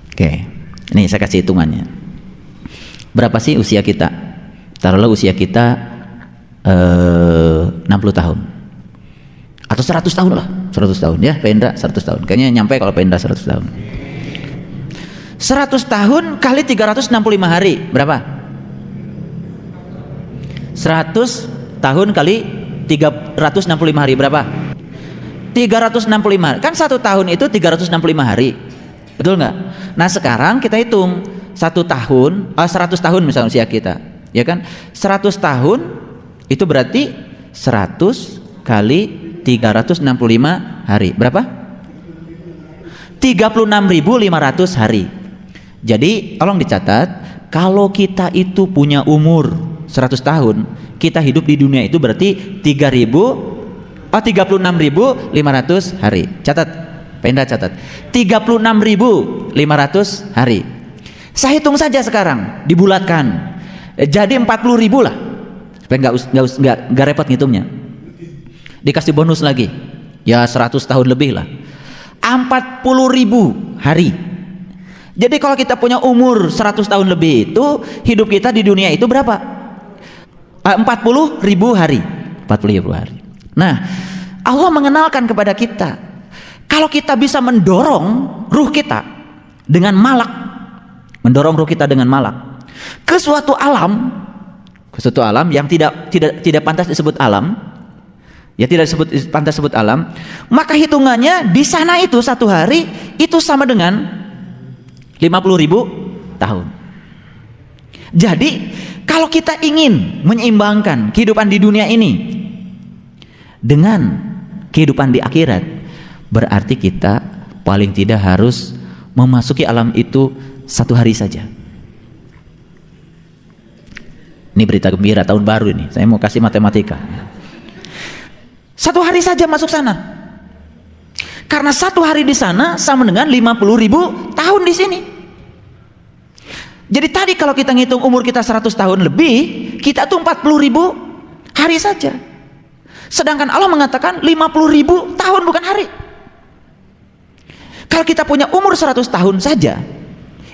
Oke, ini saya kasih hitungannya. Berapa sih usia kita? Taruhlah usia kita 60 tahun atau 100 tahun lah, 100 tahun ya, Pendra 100 tahun, kayaknya nyampe kalau Pendra 100 tahun. 100 tahun kali 365 hari berapa? 100 tahun kali 365 hari berapa? 365 hari. Kan 1 tahun itu 365 hari, betul nggak? Nah sekarang kita hitung 100 tahun misalnya usia kita, ya kan? 100 tahun itu berarti 100 kali 365 hari berapa? 36.500 hari. Jadi tolong dicatat, kalau kita itu punya umur 100 tahun, kita hidup di dunia itu berarti 36.500 hari. Catat, Penda catat, 36.500 hari. Saya hitung saja sekarang, dibulatkan jadi 40.000 lah, supaya nggak repot ngitungnya. Dikasih bonus lagi, ya 100 tahun lebih lah, 40.000 hari. Jadi kalau kita punya umur 100 tahun lebih, itu hidup kita di dunia itu berapa? 40.000 hari. 40.000 hari. Nah, Allah mengenalkan kepada kita, kalau kita bisa mendorong ruh kita dengan malak, ke suatu alam yang tidak pantas disebut alam, ya tidak pantas disebut alam, maka hitungannya di sana itu satu hari itu sama dengan 50.000 tahun. Jadi kalau kita ingin menyeimbangkan kehidupan di dunia ini dengan kehidupan di akhirat, berarti kita paling tidak harus memasuki alam itu satu hari saja. Ini berita gembira tahun baru ini, saya mau kasih matematika. Satu hari saja masuk sana. Karena satu hari di sana sama dengan 50.000 tahun di sini. Jadi tadi kalau kita ngitung umur kita 100 tahun lebih, kita tuh 40.000 hari saja. Sedangkan Allah mengatakan 50.000 tahun bukan hari. Kalau kita punya umur 100 tahun saja,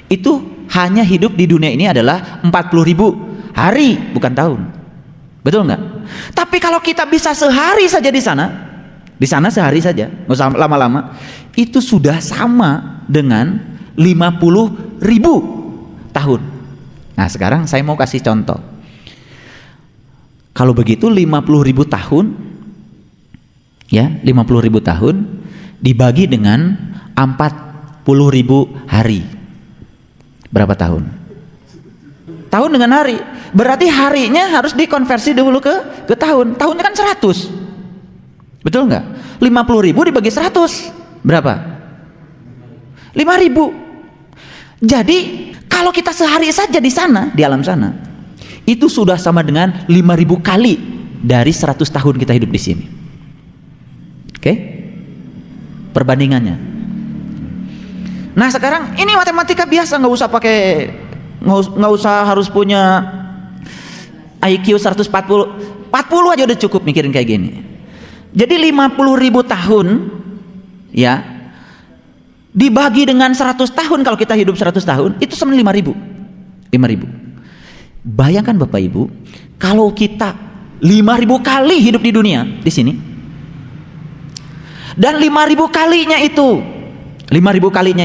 itu hanya hidup di dunia ini adalah 40.000 hari bukan tahun. Betul nggak? Tapi kalau kita bisa sehari saja di sana sehari saja, nggak usah lama-lama, itu sudah sama dengan 50.000 tahun. Nah sekarang saya mau kasih contoh. Kalau begitu 50.000 tahun, ya 50.000 tahun dibagi dengan 40.000 hari, berapa tahun? Tahun dengan hari, berarti harinya harus dikonversi dulu ke tahun. Tahunnya kan 100, betul nggak? 50.000 dibagi 100 berapa? 5.000. Jadi kalau kita sehari saja di sana, di alam sana, itu sudah sama dengan 5.000 kali dari 100 tahun kita hidup di sini. Oke? Perbandingannya. Nah sekarang ini matematika biasa, nggak usah harus punya IQ 140 aja udah cukup mikirin kayak gini. Jadi 50.000 tahun ya dibagi dengan 100 tahun, kalau kita hidup 100 tahun itu sama 5.000. Bayangkan Bapak Ibu, kalau kita 5.000 kali hidup di dunia di sini, dan 5.000 kalinya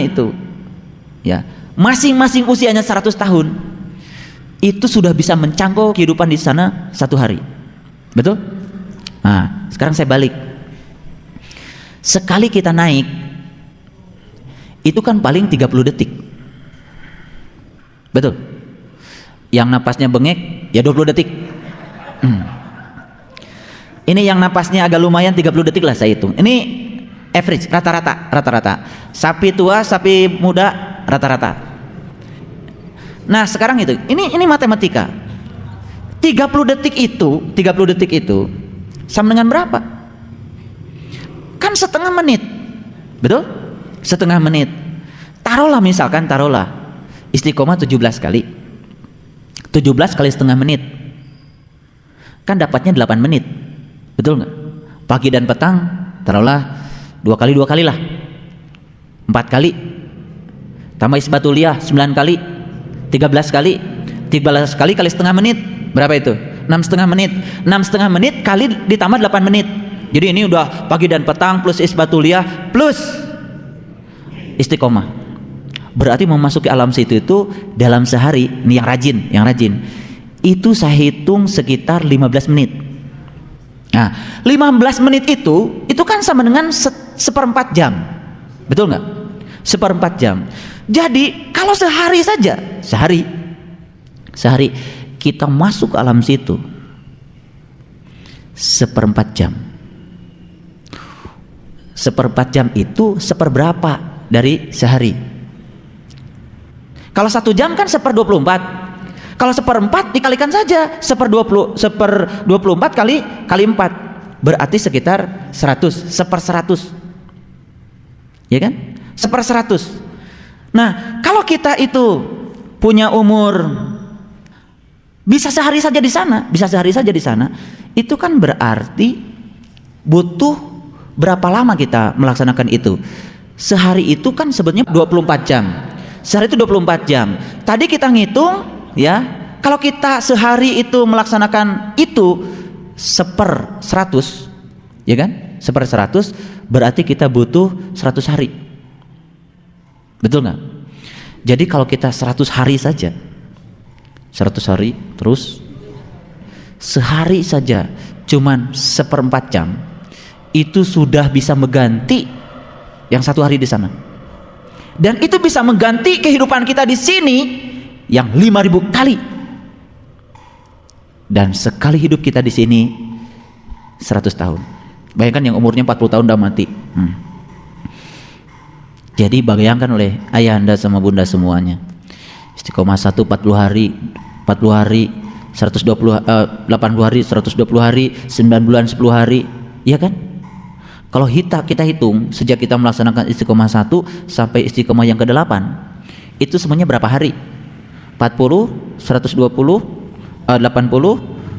itu ya masing-masing usianya 100 tahun, itu sudah bisa mencangkul kehidupan di sana satu hari. Betul? Nah sekarang saya balik, sekali kita naik itu kan paling 30 detik. Betul? Yang napasnya bengek ya 20 detik. Ini yang napasnya agak lumayan 30 detik lah saya hitung. Ini average, rata-rata. Sapi tua, sapi muda rata-rata. Nah sekarang ini matematika. 30 detik itu sama dengan berapa? Kan setengah menit. Betul? Setengah menit. Taruhlah istiqomah 17 kali. 17 kali setengah menit. Kan dapatnya 8 menit. Betul nggak? Pagi dan petang taruhlah 2 kali lah, 4 kali, tambah isbatuliyah 9 kali, 13 kali kali setengah menit, berapa itu? 6,5 menit. 6,5 menit kali ditambah 8 menit. Jadi ini udah pagi dan petang plus isbatuliyah plus istiqomah. Berarti memasuki alam situ itu dalam sehari, ini yang rajin itu saya hitung sekitar 15 menit. Nah 15 menit itu kan sama dengan seperempat jam. Betul nggak? Seperempat jam. Jadi kalau sehari saja, sehari kita masuk ke alam situ seperempat jam. Seperempat jam itu seperberapa dari sehari? Kalau 1 jam kan 1/24. Kalau 1/4 dikalikan saja 1/24 kali 4, berarti sekitar 100, 1/100. Ya kan? 1/100. Nah, kalau kita itu punya umur bisa sehari saja di sana, itu kan berarti butuh berapa lama kita melaksanakan itu? Sehari itu kan sebetulnya 24 jam. Sehari itu 24 jam. Tadi kita ngitung ya, kalau kita sehari itu melaksanakan itu 1/100, ya kan? 1/100 berarti kita butuh 100 hari. Betul nggak? Jadi kalau kita 100 hari saja, 100 hari terus sehari saja cuman 1/4 jam, itu sudah bisa mengganti yang 1 hari di sana. Dan itu bisa mengganti kehidupan kita di sini yang 5.000 kali. Dan sekali hidup kita di sini 100 tahun. Bayangkan yang umurnya 40 tahun udah mati. Jadi bayangkan oleh ayah anda sama bunda semuanya. Istiqomah 1 40 hari, 120 80 hari, 120 hari, 9 bulan 10 hari, iya kan? Kalau kita hitung sejak kita melaksanakan istiqomah 1 sampai istiqomah yang ke-8, itu semuanya berapa hari? 40 120, 80,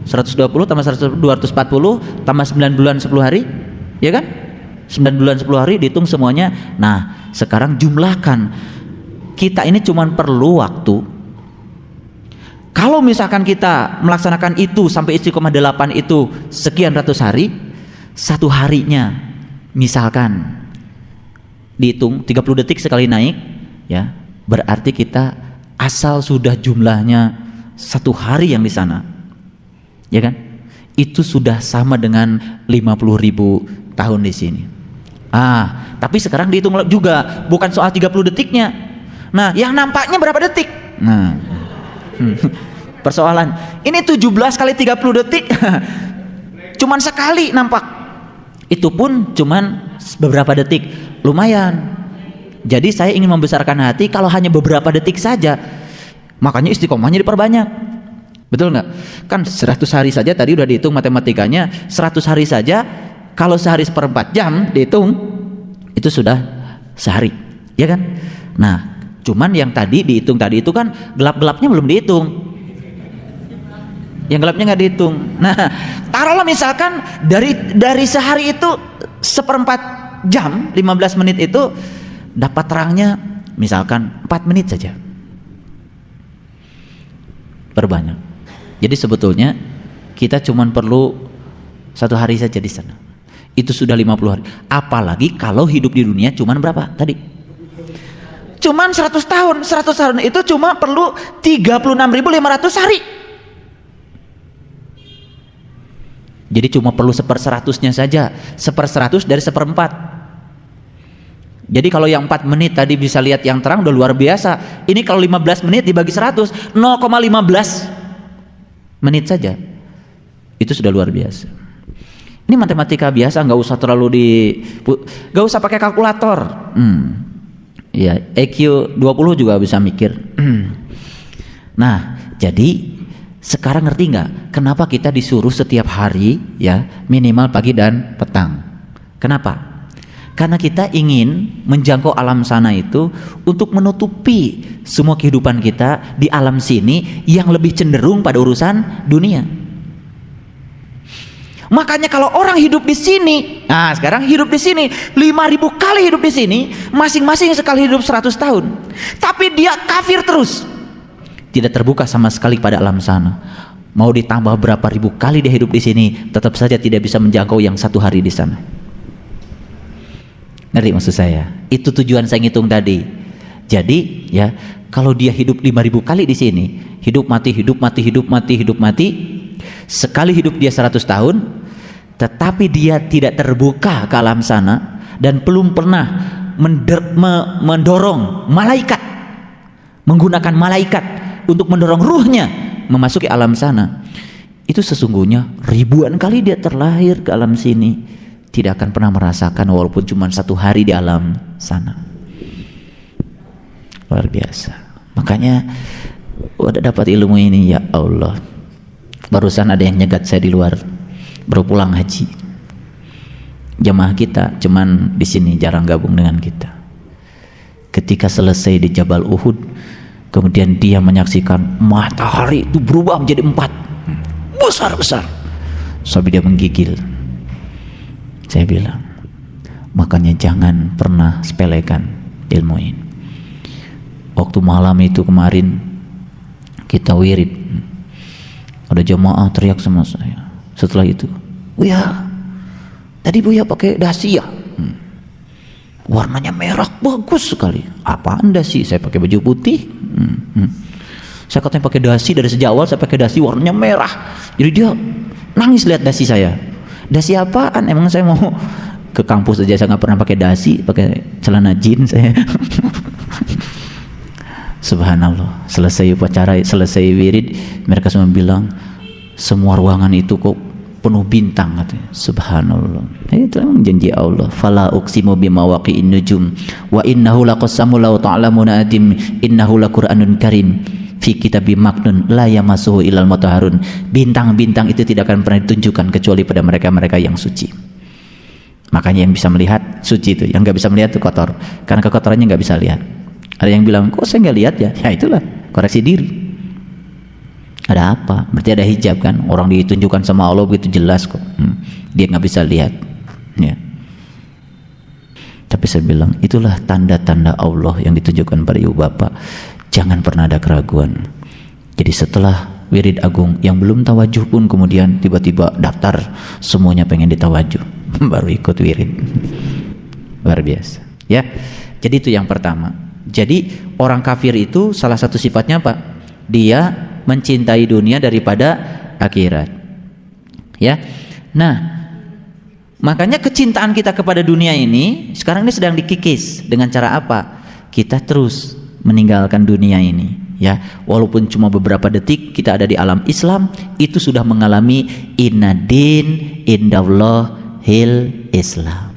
120 tambah 240 tambah 9 bulan 10 hari, ya kan? 9 bulan 10 hari dihitung semuanya. Nah, sekarang jumlahkan. Kita ini cuman perlu waktu. Kalau misalkan kita melaksanakan itu sampai istiqomah 8 itu sekian ratus hari, satu harinya misalkan dihitung 30 detik sekali naik, ya, berarti kita asal sudah jumlahnya satu hari yang di sana, ya kan? Itu sudah sama dengan 50.000 tahun di sini. Tapi sekarang dihitung juga, bukan soal 30 detiknya. Nah, yang nampaknya berapa detik? Nah, persoalan ini 17 kali 30 detik cuman sekali nampak, itu pun cuman beberapa detik, lumayan. Jadi saya ingin membesarkan hati kalau hanya beberapa detik saja, makanya istiqomahnya diperbanyak, betul nggak? Kan 100 hari saja tadi udah dihitung matematikanya, 100 hari saja kalau sehari 1/4 jam dihitung itu sudah sehari, ya kan? Nah, cuman yang tadi dihitung tadi itu kan gelap-gelapnya belum dihitung, yang gelapnya nggak dihitung. Nah, taruhlah misalkan dari sehari itu 1/4 jam 15 menit itu dapat terangnya misalkan 4 menit saja, perbanyak. Jadi sebetulnya kita cuman perlu 1 hari saja di sana, itu sudah 50 hari. Apalagi kalau hidup di dunia cuman berapa tadi? Cuman 100 tahun. 100 tahun itu cuma perlu 36.500 hari. Jadi cuma perlu 1/100-nya saja, 1/100 dari 1/4. Jadi kalau yang 4 menit tadi bisa lihat yang terang udah luar biasa. Ini kalau 15 menit dibagi 100, 0,15 menit saja, itu sudah luar biasa. Ini matematika biasa, nggak usah nggak usah pakai kalkulator. Ya, EQ 20 juga bisa mikir. Nah, jadi sekarang ngerti nggak kenapa kita disuruh setiap hari, ya, minimal pagi dan petang? Kenapa? Karena kita ingin menjangkau alam sana itu untuk menutupi semua kehidupan kita di alam sini yang lebih cenderung pada urusan dunia. Makanya kalau orang hidup di sini, nah sekarang hidup di sini 5.000 kali hidup di sini, masing-masing sekali hidup 100 tahun, tapi dia kafir terus, tidak terbuka sama sekali pada alam sana. Mau ditambah berapa ribu kali dia hidup di sini, tetap saja tidak bisa menjangkau yang 1 hari di sana. Ngerti maksud saya? Itu tujuan saya ngitung tadi. Jadi ya, kalau dia hidup 5.000 kali di sini, hidup mati, hidup mati, hidup mati, hidup mati, sekali hidup dia 100 tahun, tetapi dia tidak terbuka ke alam sana dan belum pernah mendorong malaikat, menggunakan malaikat untuk mendorong ruhnya memasuki alam sana, itu sesungguhnya ribuan kali dia terlahir ke alam sini, tidak akan pernah merasakan walaupun cuma 1 hari di alam sana. Luar biasa. Makanya udah dapat ilmu ini, ya Allah. Barusan ada yang nyegat saya di luar, baru pulang haji. Jamaah kita cuman di sini, jarang gabung dengan kita. Ketika selesai di Jabal Uhud, kemudian dia menyaksikan matahari itu berubah menjadi 4, besar-besar, sampai dia menggigil. Saya bilang, makanya jangan pernah sepelekan ilmu ini. Waktu malam itu kemarin kita wirid, ada jamaah teriak sama saya. Setelah itu, Buya, tadi Buya pakai dasi ya? Warnanya merah, bagus sekali. Apaan dasi? Saya pakai baju putih. Saya katanya pakai dasi, dari sejak awal saya pakai dasi warnanya merah. Jadi dia nangis lihat dasi saya. Dasi apaan? Emang saya mau ke kampus aja saya nggak pernah pakai dasi, pakai celana jeans saya. Subhanallah. Selesai upacara, selesai wirid, mereka semua bilang, semua ruangan itu kok penuh bintang, katanya. Subhanallah. Itu memang janji Allah. Fala uqsimu bimawaqi'in nujum wa innahu laqassamu law ta'lamuna adim innahu laqur'anun karim fi kitabim maknun la yamassuhu ilal mutahharun. Bintang-bintang itu tidak akan pernah ditunjukkan kecuali pada mereka-mereka yang suci. Makanya yang bisa melihat suci itu, yang nggak bisa melihat itu kotor, karena kekotorannya nggak bisa lihat. Ada yang bilang, kok saya nggak lihat ya? Ya itulah, koreksi diri. Ada apa? Berarti ada hijab kan? Orang ditunjukkan sama Allah begitu jelas kok. Dia nggak bisa lihat. Ya. Tapi saya bilang itulah tanda-tanda Allah yang ditunjukkan pada ibu bapak. Jangan pernah ada keraguan. Jadi setelah wirid agung yang belum tawajuh pun kemudian tiba-tiba daftar semuanya pengen ditawajuh. Baru ikut wirid. Luar biasa. Ya. Jadi itu yang pertama. Jadi orang kafir itu salah satu sifatnya apa? Dia mencintai dunia daripada akhirat. Ya. Nah, makanya kecintaan kita kepada dunia ini sekarang ini sedang dikikis. Dengan cara apa? Kita terus meninggalkan dunia ini, ya. Walaupun cuma beberapa detik kita ada di alam Islam, itu sudah mengalami innadin indallahil Islam.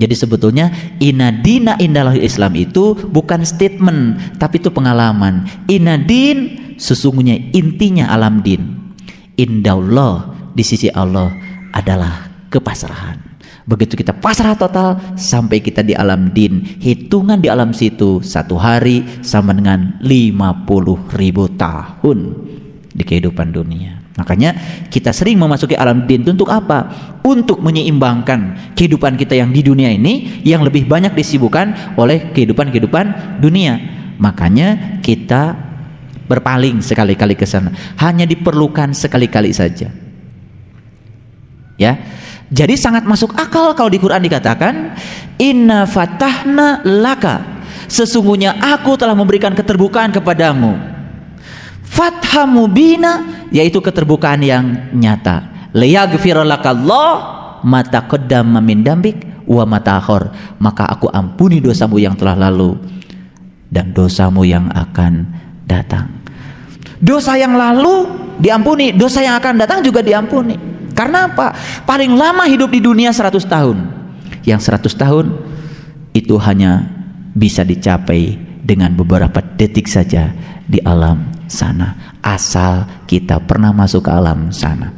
Jadi sebetulnya inadina indallahil Islam itu bukan statement, tapi itu pengalaman. Inadin sesungguhnya intinya alam din. Indallah di sisi Allah adalah kepasrahan. Begitu kita pasrah total sampai kita di alam din, hitungan di alam situ 1 hari sama dengan 50.000 tahun di kehidupan dunia. Makanya kita sering memasuki alam din untuk apa? Untuk menyeimbangkan kehidupan kita yang di dunia ini yang lebih banyak disibukkan oleh kehidupan dunia. Makanya kita berpaling sekali-kali ke sana. Hanya diperlukan sekali-kali saja. Ya. Jadi sangat masuk akal kalau di Quran dikatakan inna fatahna laka, sesungguhnya aku telah memberikan keterbukaan kepadamu. Fathah mubina, yaitu keterbukaan yang nyata. Liyaghfira lakallah ma taqaddama min dambik wa ma ta'akhkhar, maka aku ampuni dosamu yang telah lalu dan dosamu yang akan datang. Dosa yang lalu diampuni, dosa yang akan datang juga diampuni. Karena apa? Paling lama hidup di dunia 100 tahun. Yang 100 tahun itu hanya bisa dicapai dengan beberapa detik saja di alam sana. Asal kita pernah masuk ke alam sana.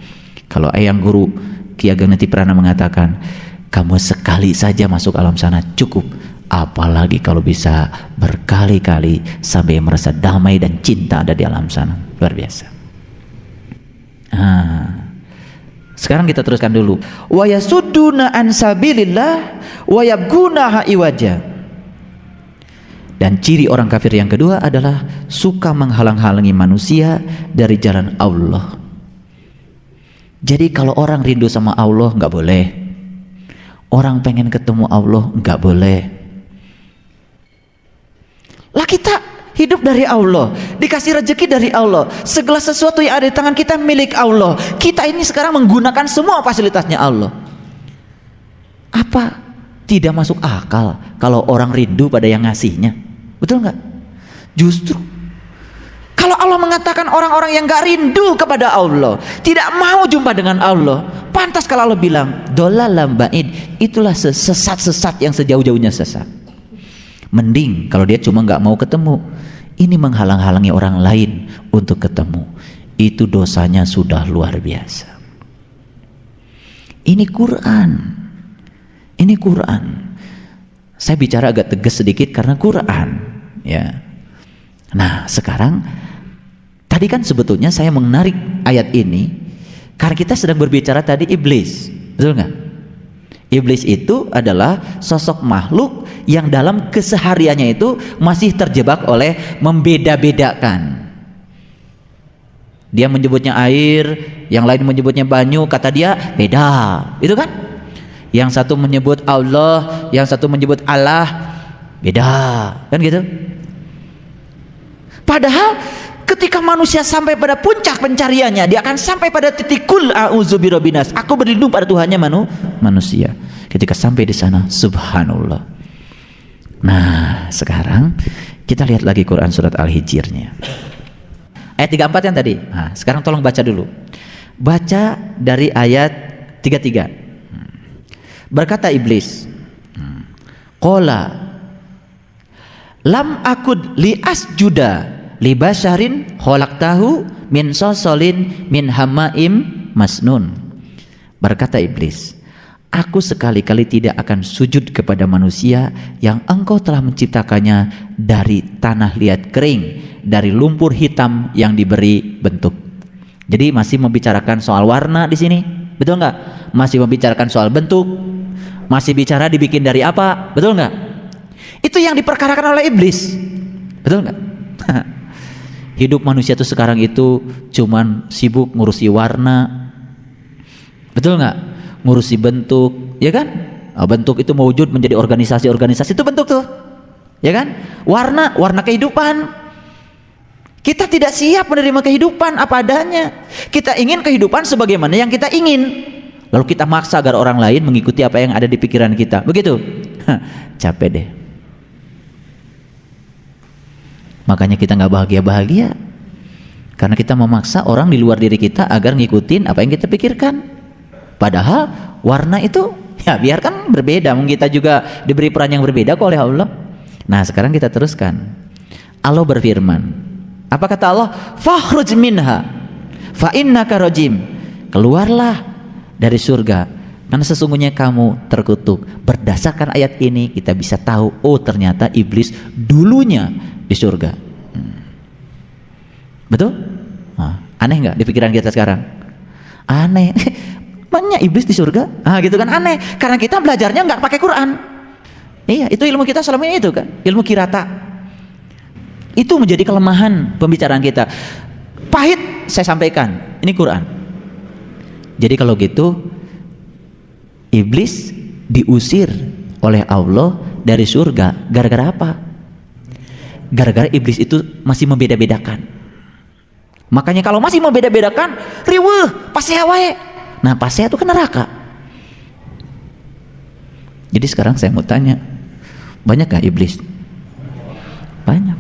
Kalau Eyang Guru Ki Ageng Niti Prana mengatakan, kamu sekali saja masuk alam sana cukup. Apalagi kalau bisa berkali-kali sampai merasa damai dan cinta ada di alam sana. Luar biasa. Sekarang kita teruskan dulu. Wa yasudduna an sabilillah wa yabghunaha iwaja. Dan ciri orang kafir yang kedua adalah suka menghalang-halangi manusia dari jalan Allah. Jadi kalau orang rindu sama Allah nggak boleh. Orang pengen ketemu Allah nggak boleh. Lah kita hidup dari Allah, dikasih rezeki dari Allah, segala sesuatu yang ada di tangan kita milik Allah. Kita ini sekarang menggunakan semua fasilitasnya Allah. Apa tidak masuk akal kalau orang rindu pada yang ngasihnya? Betul nggak? Justru kalau Allah mengatakan orang-orang yang gak rindu kepada Allah, tidak mau jumpa dengan Allah, pantas kalau Allah bilang dolalam ba'id, itulah sesat-sesat yang sejauh-jauhnya sesat. Mending kalau dia cuma nggak mau ketemu, ini menghalang-halangi orang lain untuk ketemu, itu dosanya sudah luar biasa. Ini Quran, ini Quran. Saya bicara agak tegas sedikit karena Quran, ya. Nah sekarang, tadi kan sebetulnya saya menarik ayat ini karena kita sedang berbicara tadi iblis, betul nggak? Iblis itu adalah sosok makhluk yang dalam kesehariannya itu masih terjebak oleh membeda-bedakan. Dia menyebutnya air, yang lain menyebutnya banyu, kata dia beda, itu kan? Yang satu menyebut Allah, yang satu menyebut Allah, beda, kan gitu? Padahal ketika manusia sampai pada puncak pencariannya, dia akan sampai pada titik kul a'udzu birabbinas, aku berlindung pada Tuhannya manusia. Ketika sampai di sana, subhanallah. Nah, sekarang kita lihat lagi Quran surat Al-Hijrnya. Ayat 34 yang tadi. Nah, sekarang tolong baca dulu. Baca dari ayat 33. Berkata iblis, qala lam akud li asjuda li basyarin khalaqtahu min salsalin min hamaim masnun. Berkata iblis, aku sekali-kali tidak akan sujud kepada manusia yang engkau telah menciptakannya dari tanah liat kering dari lumpur hitam yang diberi bentuk. Jadi masih membicarakan soal warna di sini, betul nggak? Masih membicarakan soal bentuk, masih bicara dibikin dari apa, betul nggak? Itu yang diperkarakan oleh iblis, betul nggak? Hidup manusia tuh sekarang itu cuman sibuk ngurusi warna, betul nggak? Ngurusi bentuk, ya kan? Bentuk itu mewujud menjadi organisasi-organisasi, itu bentuk tuh, ya kan? Warna kehidupan. Kita tidak siap menerima kehidupan apa adanya. Kita ingin kehidupan sebagaimana yang kita ingin, lalu kita maksa agar orang lain mengikuti apa yang ada di pikiran kita, begitu? Capek deh. Makanya kita nggak bahagia-bahagia, karena kita memaksa orang di luar diri kita agar ngikutin apa yang kita pikirkan. Padahal warna itu ya biarkan berbeda, mungkin kita juga diberi peran yang berbeda kok oleh Allah. Nah sekarang kita teruskan. Allah berfirman, apa kata Allah? Fakhruj minha fa innaka rajim. Keluarlah dari surga karena sesungguhnya kamu terkutuk. Berdasarkan ayat ini kita bisa tahu, oh ternyata iblis dulunya di surga. Betul? Aneh nggak di pikiran kita sekarang? Aneh. Banyak iblis di surga, gitu kan, aneh. Karena kita belajarnya nggak pakai Quran. Iya, itu ilmu kita selama ini itu kan, ilmu kirata. Itu menjadi kelemahan pembicaraan kita. Pahit saya sampaikan, ini Quran. Jadi kalau gitu, iblis diusir oleh Allah dari surga. Gara-gara apa? Gara-gara iblis itu masih membeda-bedakan. Makanya kalau masih membeda-bedakan, riweuh, pasti wae. Nah pasnya itu ke neraka. Jadi sekarang saya mau tanya, banyak gak iblis? Banyak.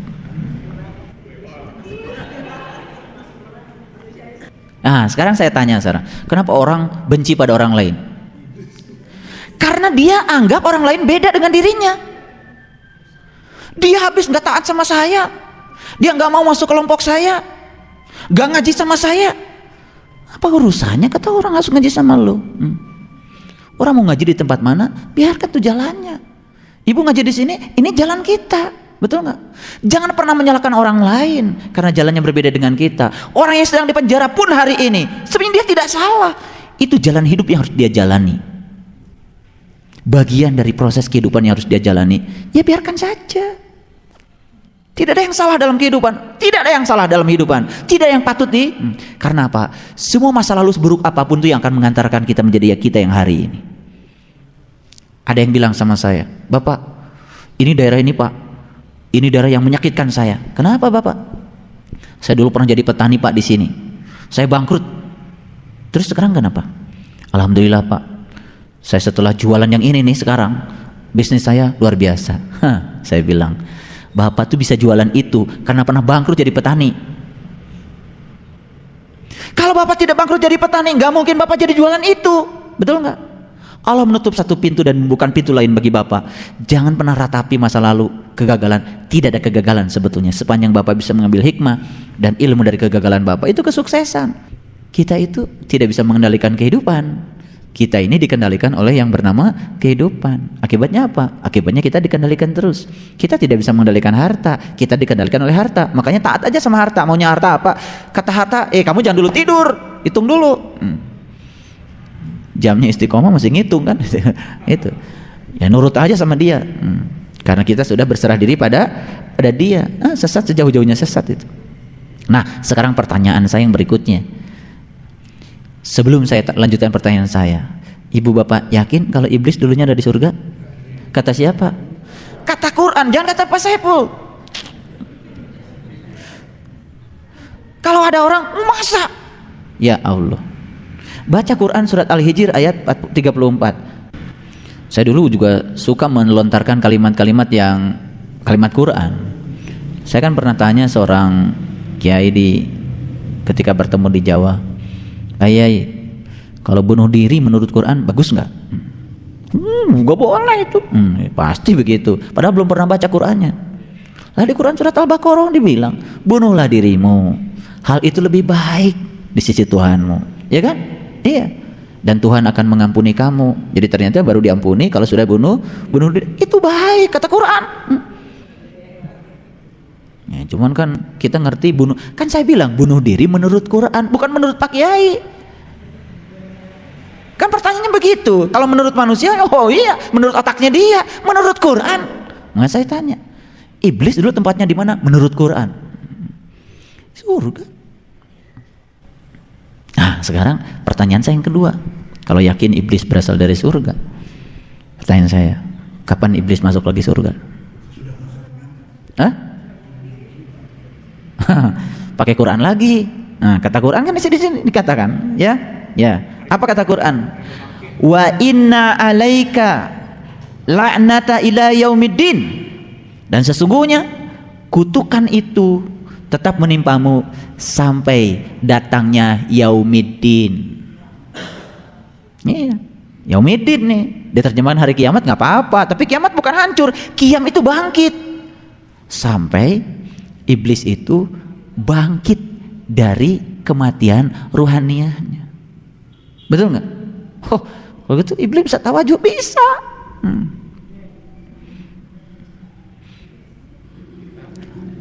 Nah sekarang saya tanya sekarang, kenapa orang benci pada orang lain? Karena dia anggap orang lain beda dengan dirinya. Dia habis gak taat sama saya, dia gak mau masuk kelompok saya, gak ngaji sama saya. Apa urusannya kata orang harus ngaji sama lu? Orang mau ngaji di tempat mana, biarkan tuh jalannya. Ibu ngaji di sini, ini jalan kita, betul nggak? Jangan pernah menyalahkan orang lain karena jalannya berbeda dengan kita. Orang yang sedang di penjara pun hari ini sebenarnya dia tidak salah. Itu jalan hidup yang harus dia jalani. Bagian dari proses kehidupan yang harus dia jalani. Ya biarkan saja. Tidak ada yang salah dalam kehidupan, tidak ada yang salah dalam kehidupan, tidak yang patut karena apa? Semua masa lalu seburuk apapun itu yang akan mengantarkan kita menjadi kita yang hari ini. Ada yang bilang sama saya, Bapak, ini daerah ini Pak, ini daerah yang menyakitkan saya. Kenapa Bapak? Saya dulu pernah jadi petani Pak di sini, saya bangkrut. Terus sekarang kenapa? Alhamdulillah Pak, saya setelah jualan yang ini nih sekarang, bisnis saya luar biasa. Saya bilang, Bapak tuh bisa jualan itu karena pernah bangkrut jadi petani. Kalau Bapak tidak bangkrut jadi petani, nggak mungkin Bapak jadi jualan itu, betul nggak? Allah menutup satu pintu dan bukan pintu lain bagi Bapak. Jangan pernah ratapi masa lalu kegagalan. Tidak ada kegagalan sebetulnya sepanjang Bapak bisa mengambil hikmah dan ilmu dari kegagalan Bapak, itu kesuksesan. Kita itu tidak bisa mengendalikan kehidupan. Kita ini dikendalikan oleh yang bernama kehidupan. Akibatnya apa? Akibatnya kita dikendalikan terus. Kita tidak bisa mengendalikan harta, kita dikendalikan oleh harta. Makanya taat aja sama harta. Maunya harta apa? Kata harta, kamu jangan dulu tidur, hitung dulu. Jamnya istiqomah masih ngitung kan? Itu. Ya nurut aja sama dia. Karena kita sudah berserah diri pada dia. Sesat sejauh-jauhnya sesat itu. Nah, sekarang pertanyaan saya yang berikutnya. Sebelum saya lanjutkan pertanyaan saya, Ibu Bapak yakin kalau iblis dulunya ada di surga? Kata siapa? Kata Quran, jangan kata Pak Saiful. Kalau ada orang, masa? Ya Allah. Baca Quran surat Al-Hijr ayat 34. Saya dulu juga suka melontarkan kalimat-kalimat yang kalimat Quran. Saya kan pernah tanya seorang kiai ketika bertemu di Jawa, Kiai, kalau bunuh diri menurut Quran bagus nggak? Gak boleh itu. Pasti begitu. Padahal belum pernah baca Qurannya. Lah di Quran surat Al-Baqarah dibilang, bunuhlah dirimu. Hal itu lebih baik di sisi Tuhanmu. Ya kan? Iya. Dan Tuhan akan mengampuni kamu. Jadi ternyata baru diampuni kalau sudah bunuh diri. Itu baik kata Quran. Ya, cuman kan kita ngerti bunuh, kan saya bilang bunuh diri menurut Quran, bukan menurut Pak Kiai. Kan pertanyaannya begitu. Kalau menurut manusia, oh iya, menurut otaknya dia. Menurut Quran, nggak, saya tanya, iblis dulu tempatnya di mana? Menurut Quran, surga. Nah, sekarang pertanyaan saya yang kedua. Kalau yakin iblis berasal dari surga, pertanyaan saya, kapan iblis masuk lagi surga? Hah? Pakai Quran lagi. Nah, kata Quran kan di sini dikatakan, ya. Apa kata Quran? Wa inna alaika la'nata ila yaumiddin. Dan sesungguhnya kutukan itu tetap menimpamu sampai datangnya yaumiddin. Iya, yaumiddin nih. Di terjemahan hari kiamat nggak apa-apa, tapi kiamat bukan hancur, kiam itu bangkit. Sampai iblis itu bangkit dari kematian ruhaniahnya. Betul nggak? Oh, kalau gitu iblis bisa tawajuh, bisa.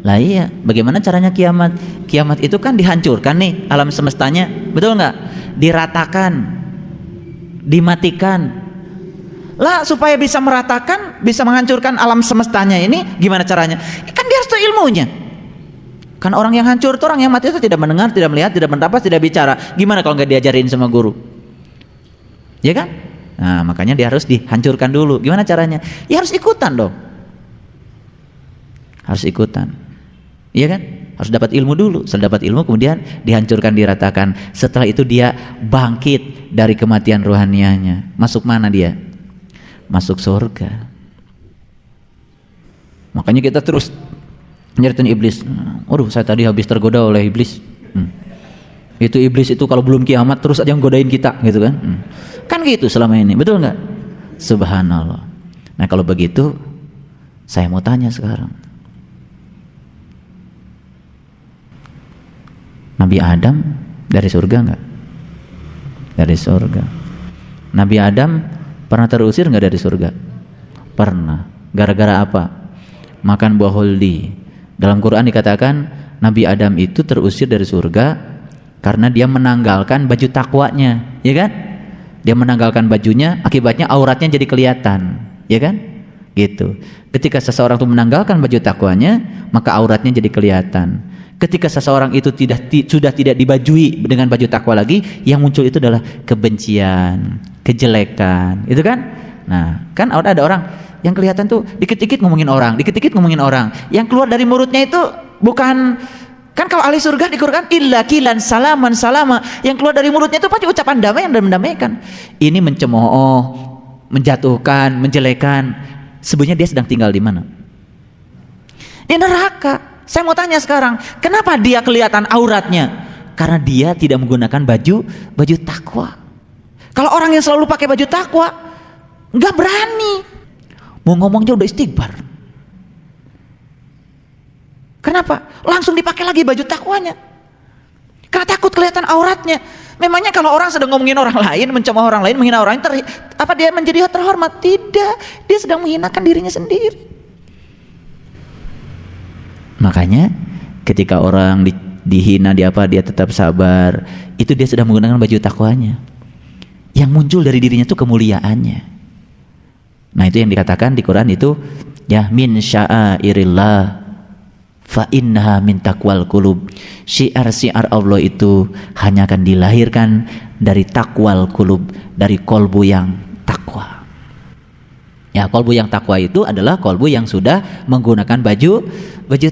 Lah iya, bagaimana caranya kiamat? Kiamat itu kan dihancurkan nih alam semestanya, betul nggak? Diratakan, dimatikan. Lah supaya bisa meratakan, bisa menghancurkan alam semestanya ini, gimana caranya? Kan dia harus tahu ilmunya. Kan orang yang hancur itu, orang yang mati itu tidak mendengar, tidak melihat, tidak mendapat, tidak bicara. Gimana kalau nggak diajarin sama guru? Ya kan? Nah, makanya dia harus dihancurkan dulu. Gimana caranya? Ya harus ikutan dong. Harus ikutan. Iya kan? Harus dapat ilmu dulu. Setelah dapat ilmu kemudian dihancurkan, diratakan. Setelah itu dia bangkit dari kematian rohanianya. Masuk mana dia? Masuk surga. Makanya kita terus nyeritain iblis. Waduh, saya tadi habis tergoda oleh iblis. Itu iblis itu kalau belum kiamat terus aja nggodain kita, gitu kan? Kan gitu selama ini, betul nggak? Subhanallah. Nah kalau begitu, saya mau tanya sekarang. Nabi Adam dari surga nggak? Dari surga. Nabi Adam pernah terusir nggak dari surga? Pernah. Gara-gara apa? Makan buah huldi. Dalam Quran dikatakan Nabi Adam itu terusir dari surga karena dia menanggalkan baju takwanya, ya kan? Dia menanggalkan bajunya, akibatnya auratnya jadi kelihatan, ya kan? Gitu. Ketika seseorang itu menanggalkan baju takwanya, maka auratnya jadi kelihatan. Ketika seseorang itu sudah tidak dibajui dengan baju takwa lagi, yang muncul itu adalah kebencian, kejelekan, itu kan? Nah, kan ada orang yang kelihatan tuh dikit-dikit ngomongin orang, dikit-dikit ngomongin orang. Yang keluar dari mulutnya itu bukan, kan kalau ahli surga di Quran illa kilan salaman salama, yang keluar dari mulutnya itu pasti ucapan damai dan mendamaikan. Ini mencemooh, menjatuhkan, menjelekan. Sebenarnya dia sedang tinggal di mana? Di neraka. Saya mau tanya sekarang, kenapa dia kelihatan auratnya? Karena dia tidak menggunakan baju takwa. Kalau orang yang selalu pakai baju takwa, nggak berani. Mau ngomongnya udah istighfar. Kenapa? Langsung dipakai lagi baju takwanya. Karena takut kelihatan auratnya. Memangnya kalau orang sedang ngomongin orang lain, mencemooh orang lain, menghina orang lain, apa dia menjadi terhormat? Tidak, dia sedang menghinakan dirinya sendiri. Makanya ketika orang dihina, dia tetap sabar. Itu dia sudah menggunakan baju takwanya. Yang muncul dari dirinya itu kemuliaannya. Nah itu yang dikatakan di Quran itu, ya min sya'airillah fa innaha min taqwal qulub. Syiar-syiar Allah itu hanya akan dilahirkan dari takwal qulub, dari kolbu yang takwa. Ya, kolbu yang takwa itu adalah kolbu yang sudah menggunakan baju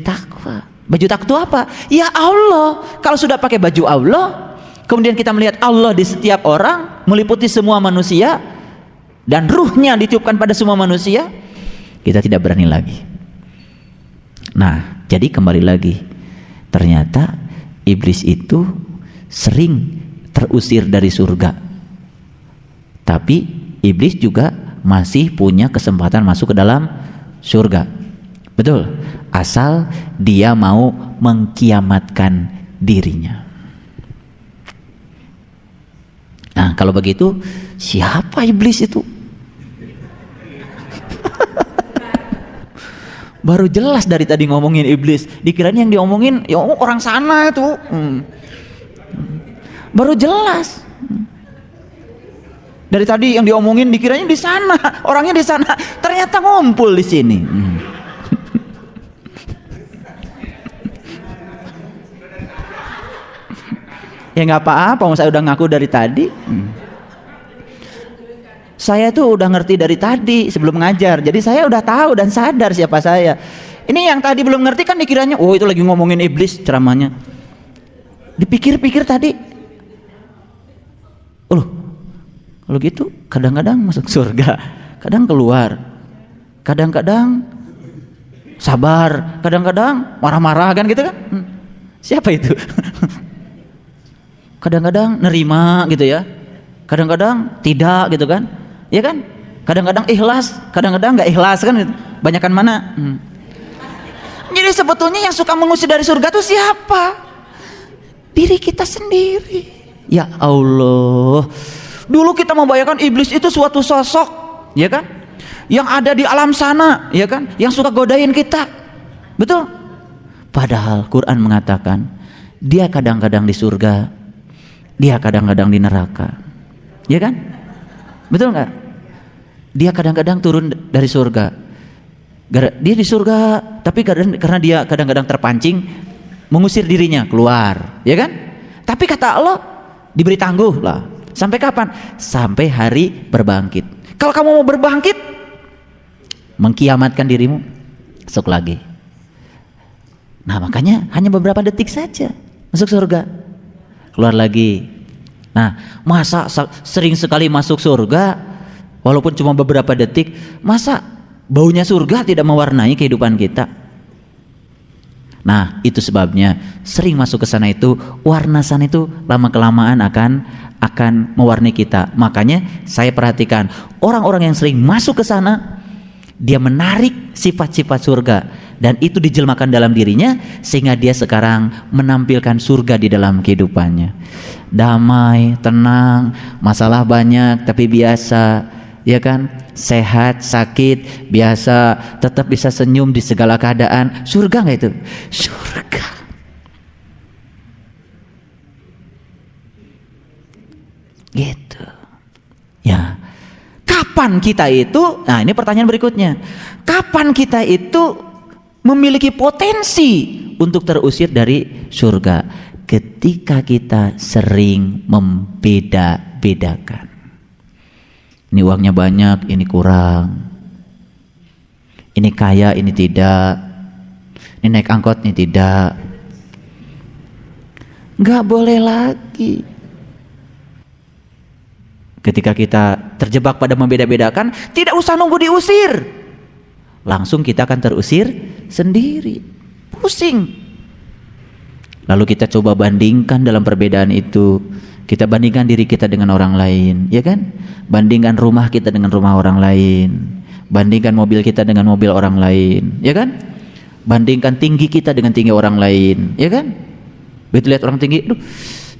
takwa. Baju takwa itu apa? Ya Allah. Kalau sudah pakai baju Allah, kemudian kita melihat Allah di setiap orang, meliputi semua manusia, dan ruhnya ditiupkan pada semua manusia, kita tidak berani lagi. Nah, jadi kembali lagi, ternyata iblis itu sering terusir dari surga, tapi iblis juga masih punya kesempatan masuk ke dalam surga. Betul, asal dia mau mengkiamatkan dirinya. Nah kalau begitu, siapa iblis itu? Baru jelas dari tadi ngomongin iblis, dikirain yang diomongin ya orang sana itu. Baru jelas. Dari tadi yang diomongin dikiranya di sana, orangnya di sana, ternyata ngumpul di sini. Ya nggak apa-apa, saya udah ngaku dari tadi. Saya tuh udah ngerti dari tadi sebelum ngajar, jadi saya udah tahu dan sadar siapa saya. Ini yang tadi belum ngerti kan dikiranya, oh itu lagi ngomongin iblis ceramahnya. Dipikir-pikir tadi, kalau gitu kadang-kadang masuk surga, kadang keluar, kadang-kadang sabar, kadang-kadang marah-marah kan gitu kan? Siapa itu? Kadang-kadang nerima gitu ya, kadang-kadang tidak gitu kan? Ya kan? Kadang-kadang ikhlas, kadang-kadang nggak ikhlas kan? Gitu. Banyakan mana? Jadi sebetulnya yang suka mengusir dari surga itu siapa? Diri kita sendiri. Ya Allah. Dulu kita membayangkan iblis itu suatu sosok, ya kan? Yang ada di alam sana, ya kan? Yang suka godain kita. Betul? Padahal Quran mengatakan dia kadang-kadang di surga, dia kadang-kadang di neraka. Ya kan? Betul nggak? Dia kadang-kadang turun dari surga. Dia di surga, tapi karena dia kadang-kadang terpancing mengusir dirinya keluar, ya kan? Tapi kata Allah diberi tangguh lah. Sampai kapan? Sampai hari berbangkit. Kalau kamu mau berbangkit, mengkiamatkan dirimu, masuk lagi. Nah makanya hanya beberapa detik saja masuk surga, keluar lagi. Nah masa sering sekali masuk surga, walaupun cuma beberapa detik, masa baunya surga tidak mewarnai kehidupan kita? Nah itu sebabnya sering masuk ke sana itu, warna sana itu lama kelamaan akan mewarnai kita. Makanya saya perhatikan orang-orang yang sering masuk ke sana, dia menarik sifat-sifat surga dan itu dijelmakan dalam dirinya sehingga dia sekarang menampilkan surga di dalam kehidupannya. Damai, tenang, masalah banyak tapi biasa, ya kan? Sehat, sakit, biasa, tetap bisa senyum di segala keadaan. Surga nggak itu? Surga. Gitu. Ya. Kapan kita itu? Nah, ini pertanyaan berikutnya. Kapan kita itu memiliki potensi untuk terusir dari surga? Ketika kita sering membeda-bedakan. Ini uangnya banyak, ini kurang. Ini kaya, ini tidak. Ini naik angkot, ini tidak. Nggak boleh lagi. Ketika kita terjebak pada membeda-bedakan, tidak usah nunggu diusir. Langsung kita akan terusir sendiri. Pusing. Lalu kita coba bandingkan dalam perbedaan itu. Kita bandingkan diri kita dengan orang lain, ya kan? Bandingkan rumah kita dengan rumah orang lain. Bandingkan mobil kita dengan mobil orang lain, ya kan? Bandingkan tinggi kita dengan tinggi orang lain, ya kan? Begitu lihat orang tinggi,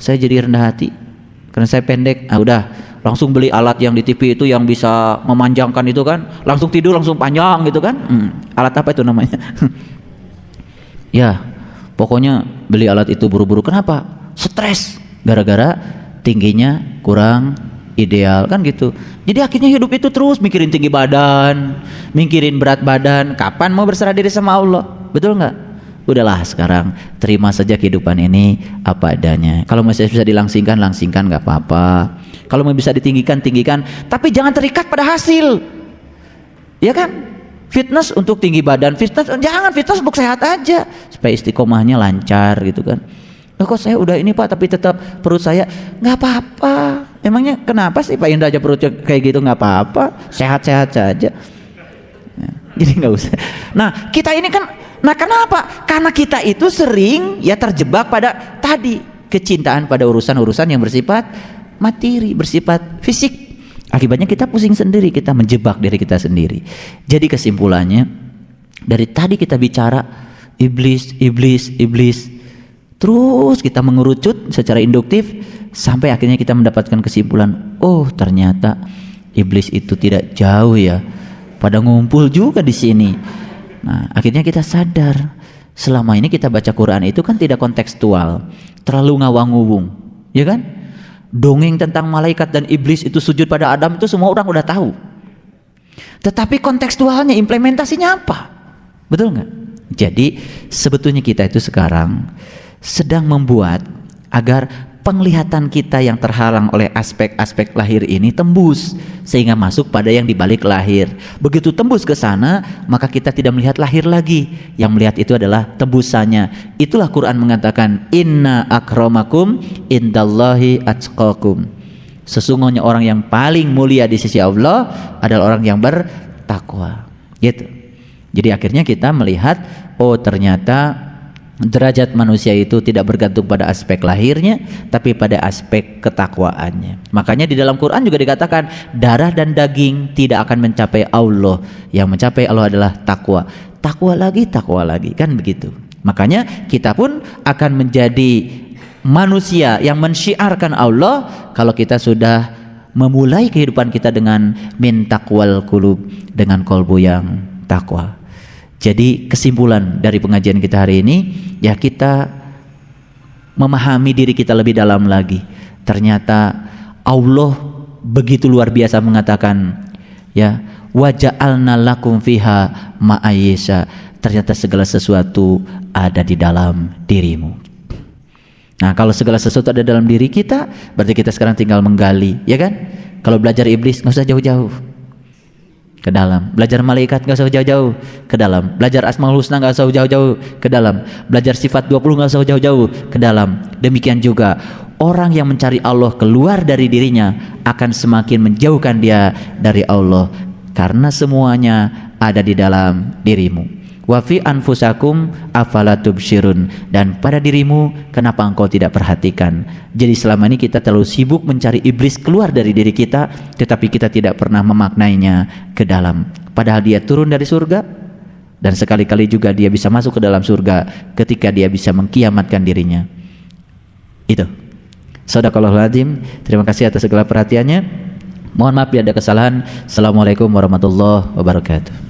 saya jadi rendah hati karena saya pendek. Udah, langsung beli alat yang di TV itu yang bisa memanjangkan itu kan? Langsung tidur langsung panjang gitu kan? Alat apa itu namanya? Ya, pokoknya beli alat itu buru-buru. Kenapa? Stres gara-gara tingginya kurang ideal kan gitu. Jadi akhirnya hidup itu terus mikirin tinggi badan, mikirin berat badan. Kapan mau berserah diri sama Allah? Betul nggak? Udahlah sekarang terima saja kehidupan ini apa adanya. Kalau masih bisa dilangsingkan, langsingkan, nggak apa-apa. Kalau mau bisa ditinggikan, tinggikan. Tapi jangan terikat pada hasil. Ya kan? Fitness untuk tinggi badan, jangan fitness untuk sehat aja supaya istiqomahnya lancar gitu kan. Kok saya udah ini Pak tapi tetap perut saya nggak apa-apa. Emangnya kenapa sih Pak Indra aja perutnya kayak gitu? Nggak apa-apa, sehat-sehat saja. Jadi nggak usah. Nah kita ini kan, nah kenapa? Karena kita itu sering ya terjebak pada tadi kecintaan pada urusan-urusan yang bersifat materi, bersifat fisik. Akibatnya kita pusing sendiri, kita menjebak diri kita sendiri. Jadi kesimpulannya dari tadi kita bicara iblis. Terus kita mengerucut secara induktif sampai akhirnya kita mendapatkan kesimpulan, oh ternyata iblis itu tidak jauh ya, pada ngumpul juga di sini. Nah, akhirnya kita sadar selama ini kita baca Quran itu kan tidak kontekstual, terlalu ngawang-ngawung, ya kan? Dongeng tentang malaikat dan iblis itu sujud pada Adam itu semua orang udah tahu. Tetapi kontekstualnya, implementasinya apa? Betul nggak? Jadi sebetulnya kita itu sekarang sedang membuat agar penglihatan kita yang terhalang oleh aspek-aspek lahir ini tembus sehingga masuk pada yang dibalik lahir. Begitu tembus ke sana, maka kita tidak melihat lahir lagi. Yang melihat itu adalah tembusannya. Itulah Quran mengatakan, inna akramakum indallahi atqakum. Sesungguhnya orang yang paling mulia di sisi Allah adalah orang yang bertakwa. Gitu. Jadi akhirnya kita melihat, oh ternyata derajat manusia itu tidak bergantung pada aspek lahirnya, tapi pada aspek ketakwaannya. Makanya di dalam Quran juga dikatakan darah dan daging tidak akan mencapai Allah. Yang mencapai Allah adalah takwa. Takwa lagi, kan begitu. Makanya kita pun akan menjadi manusia yang mensyiarkan Allah kalau kita sudah memulai kehidupan kita dengan min taqwal qulub, dengan kolbu yang takwa. Jadi kesimpulan dari pengajian kita hari ini, ya kita memahami diri kita lebih dalam lagi. Ternyata Allah begitu luar biasa mengatakan, ya, wa ja'alna lakum fiha ma'ayyisha. Ternyata segala sesuatu ada di dalam dirimu. Nah, kalau segala sesuatu ada dalam diri kita, berarti kita sekarang tinggal menggali, ya kan? Kalau belajar iblis nggak usah jauh-jauh, ke dalam. Belajar malaikat nggak usah jauh-jauh, ke dalam. Belajar Asmaul Husna nggak usah jauh-jauh, ke dalam. Belajar sifat 20 nggak usah jauh-jauh, ke dalam. Demikian juga orang yang mencari Allah keluar dari dirinya akan semakin menjauhkan dia dari Allah, karena semuanya ada di dalam dirimu. Wa fi anfusakum afala tubsirun, dan pada dirimu kenapa engkau tidak perhatikan. Jadi selama ini kita terlalu sibuk mencari iblis keluar dari diri kita, tetapi kita tidak pernah memaknainya ke dalam. Padahal dia turun dari surga, dan sekali-kali juga dia bisa masuk ke dalam surga ketika dia bisa mengkiamatkan dirinya. Itu. Shadaqallahul adzim. Terima kasih atas segala perhatiannya. Mohon maaf bila ada kesalahan. Assalamualaikum warahmatullahi wabarakatuh.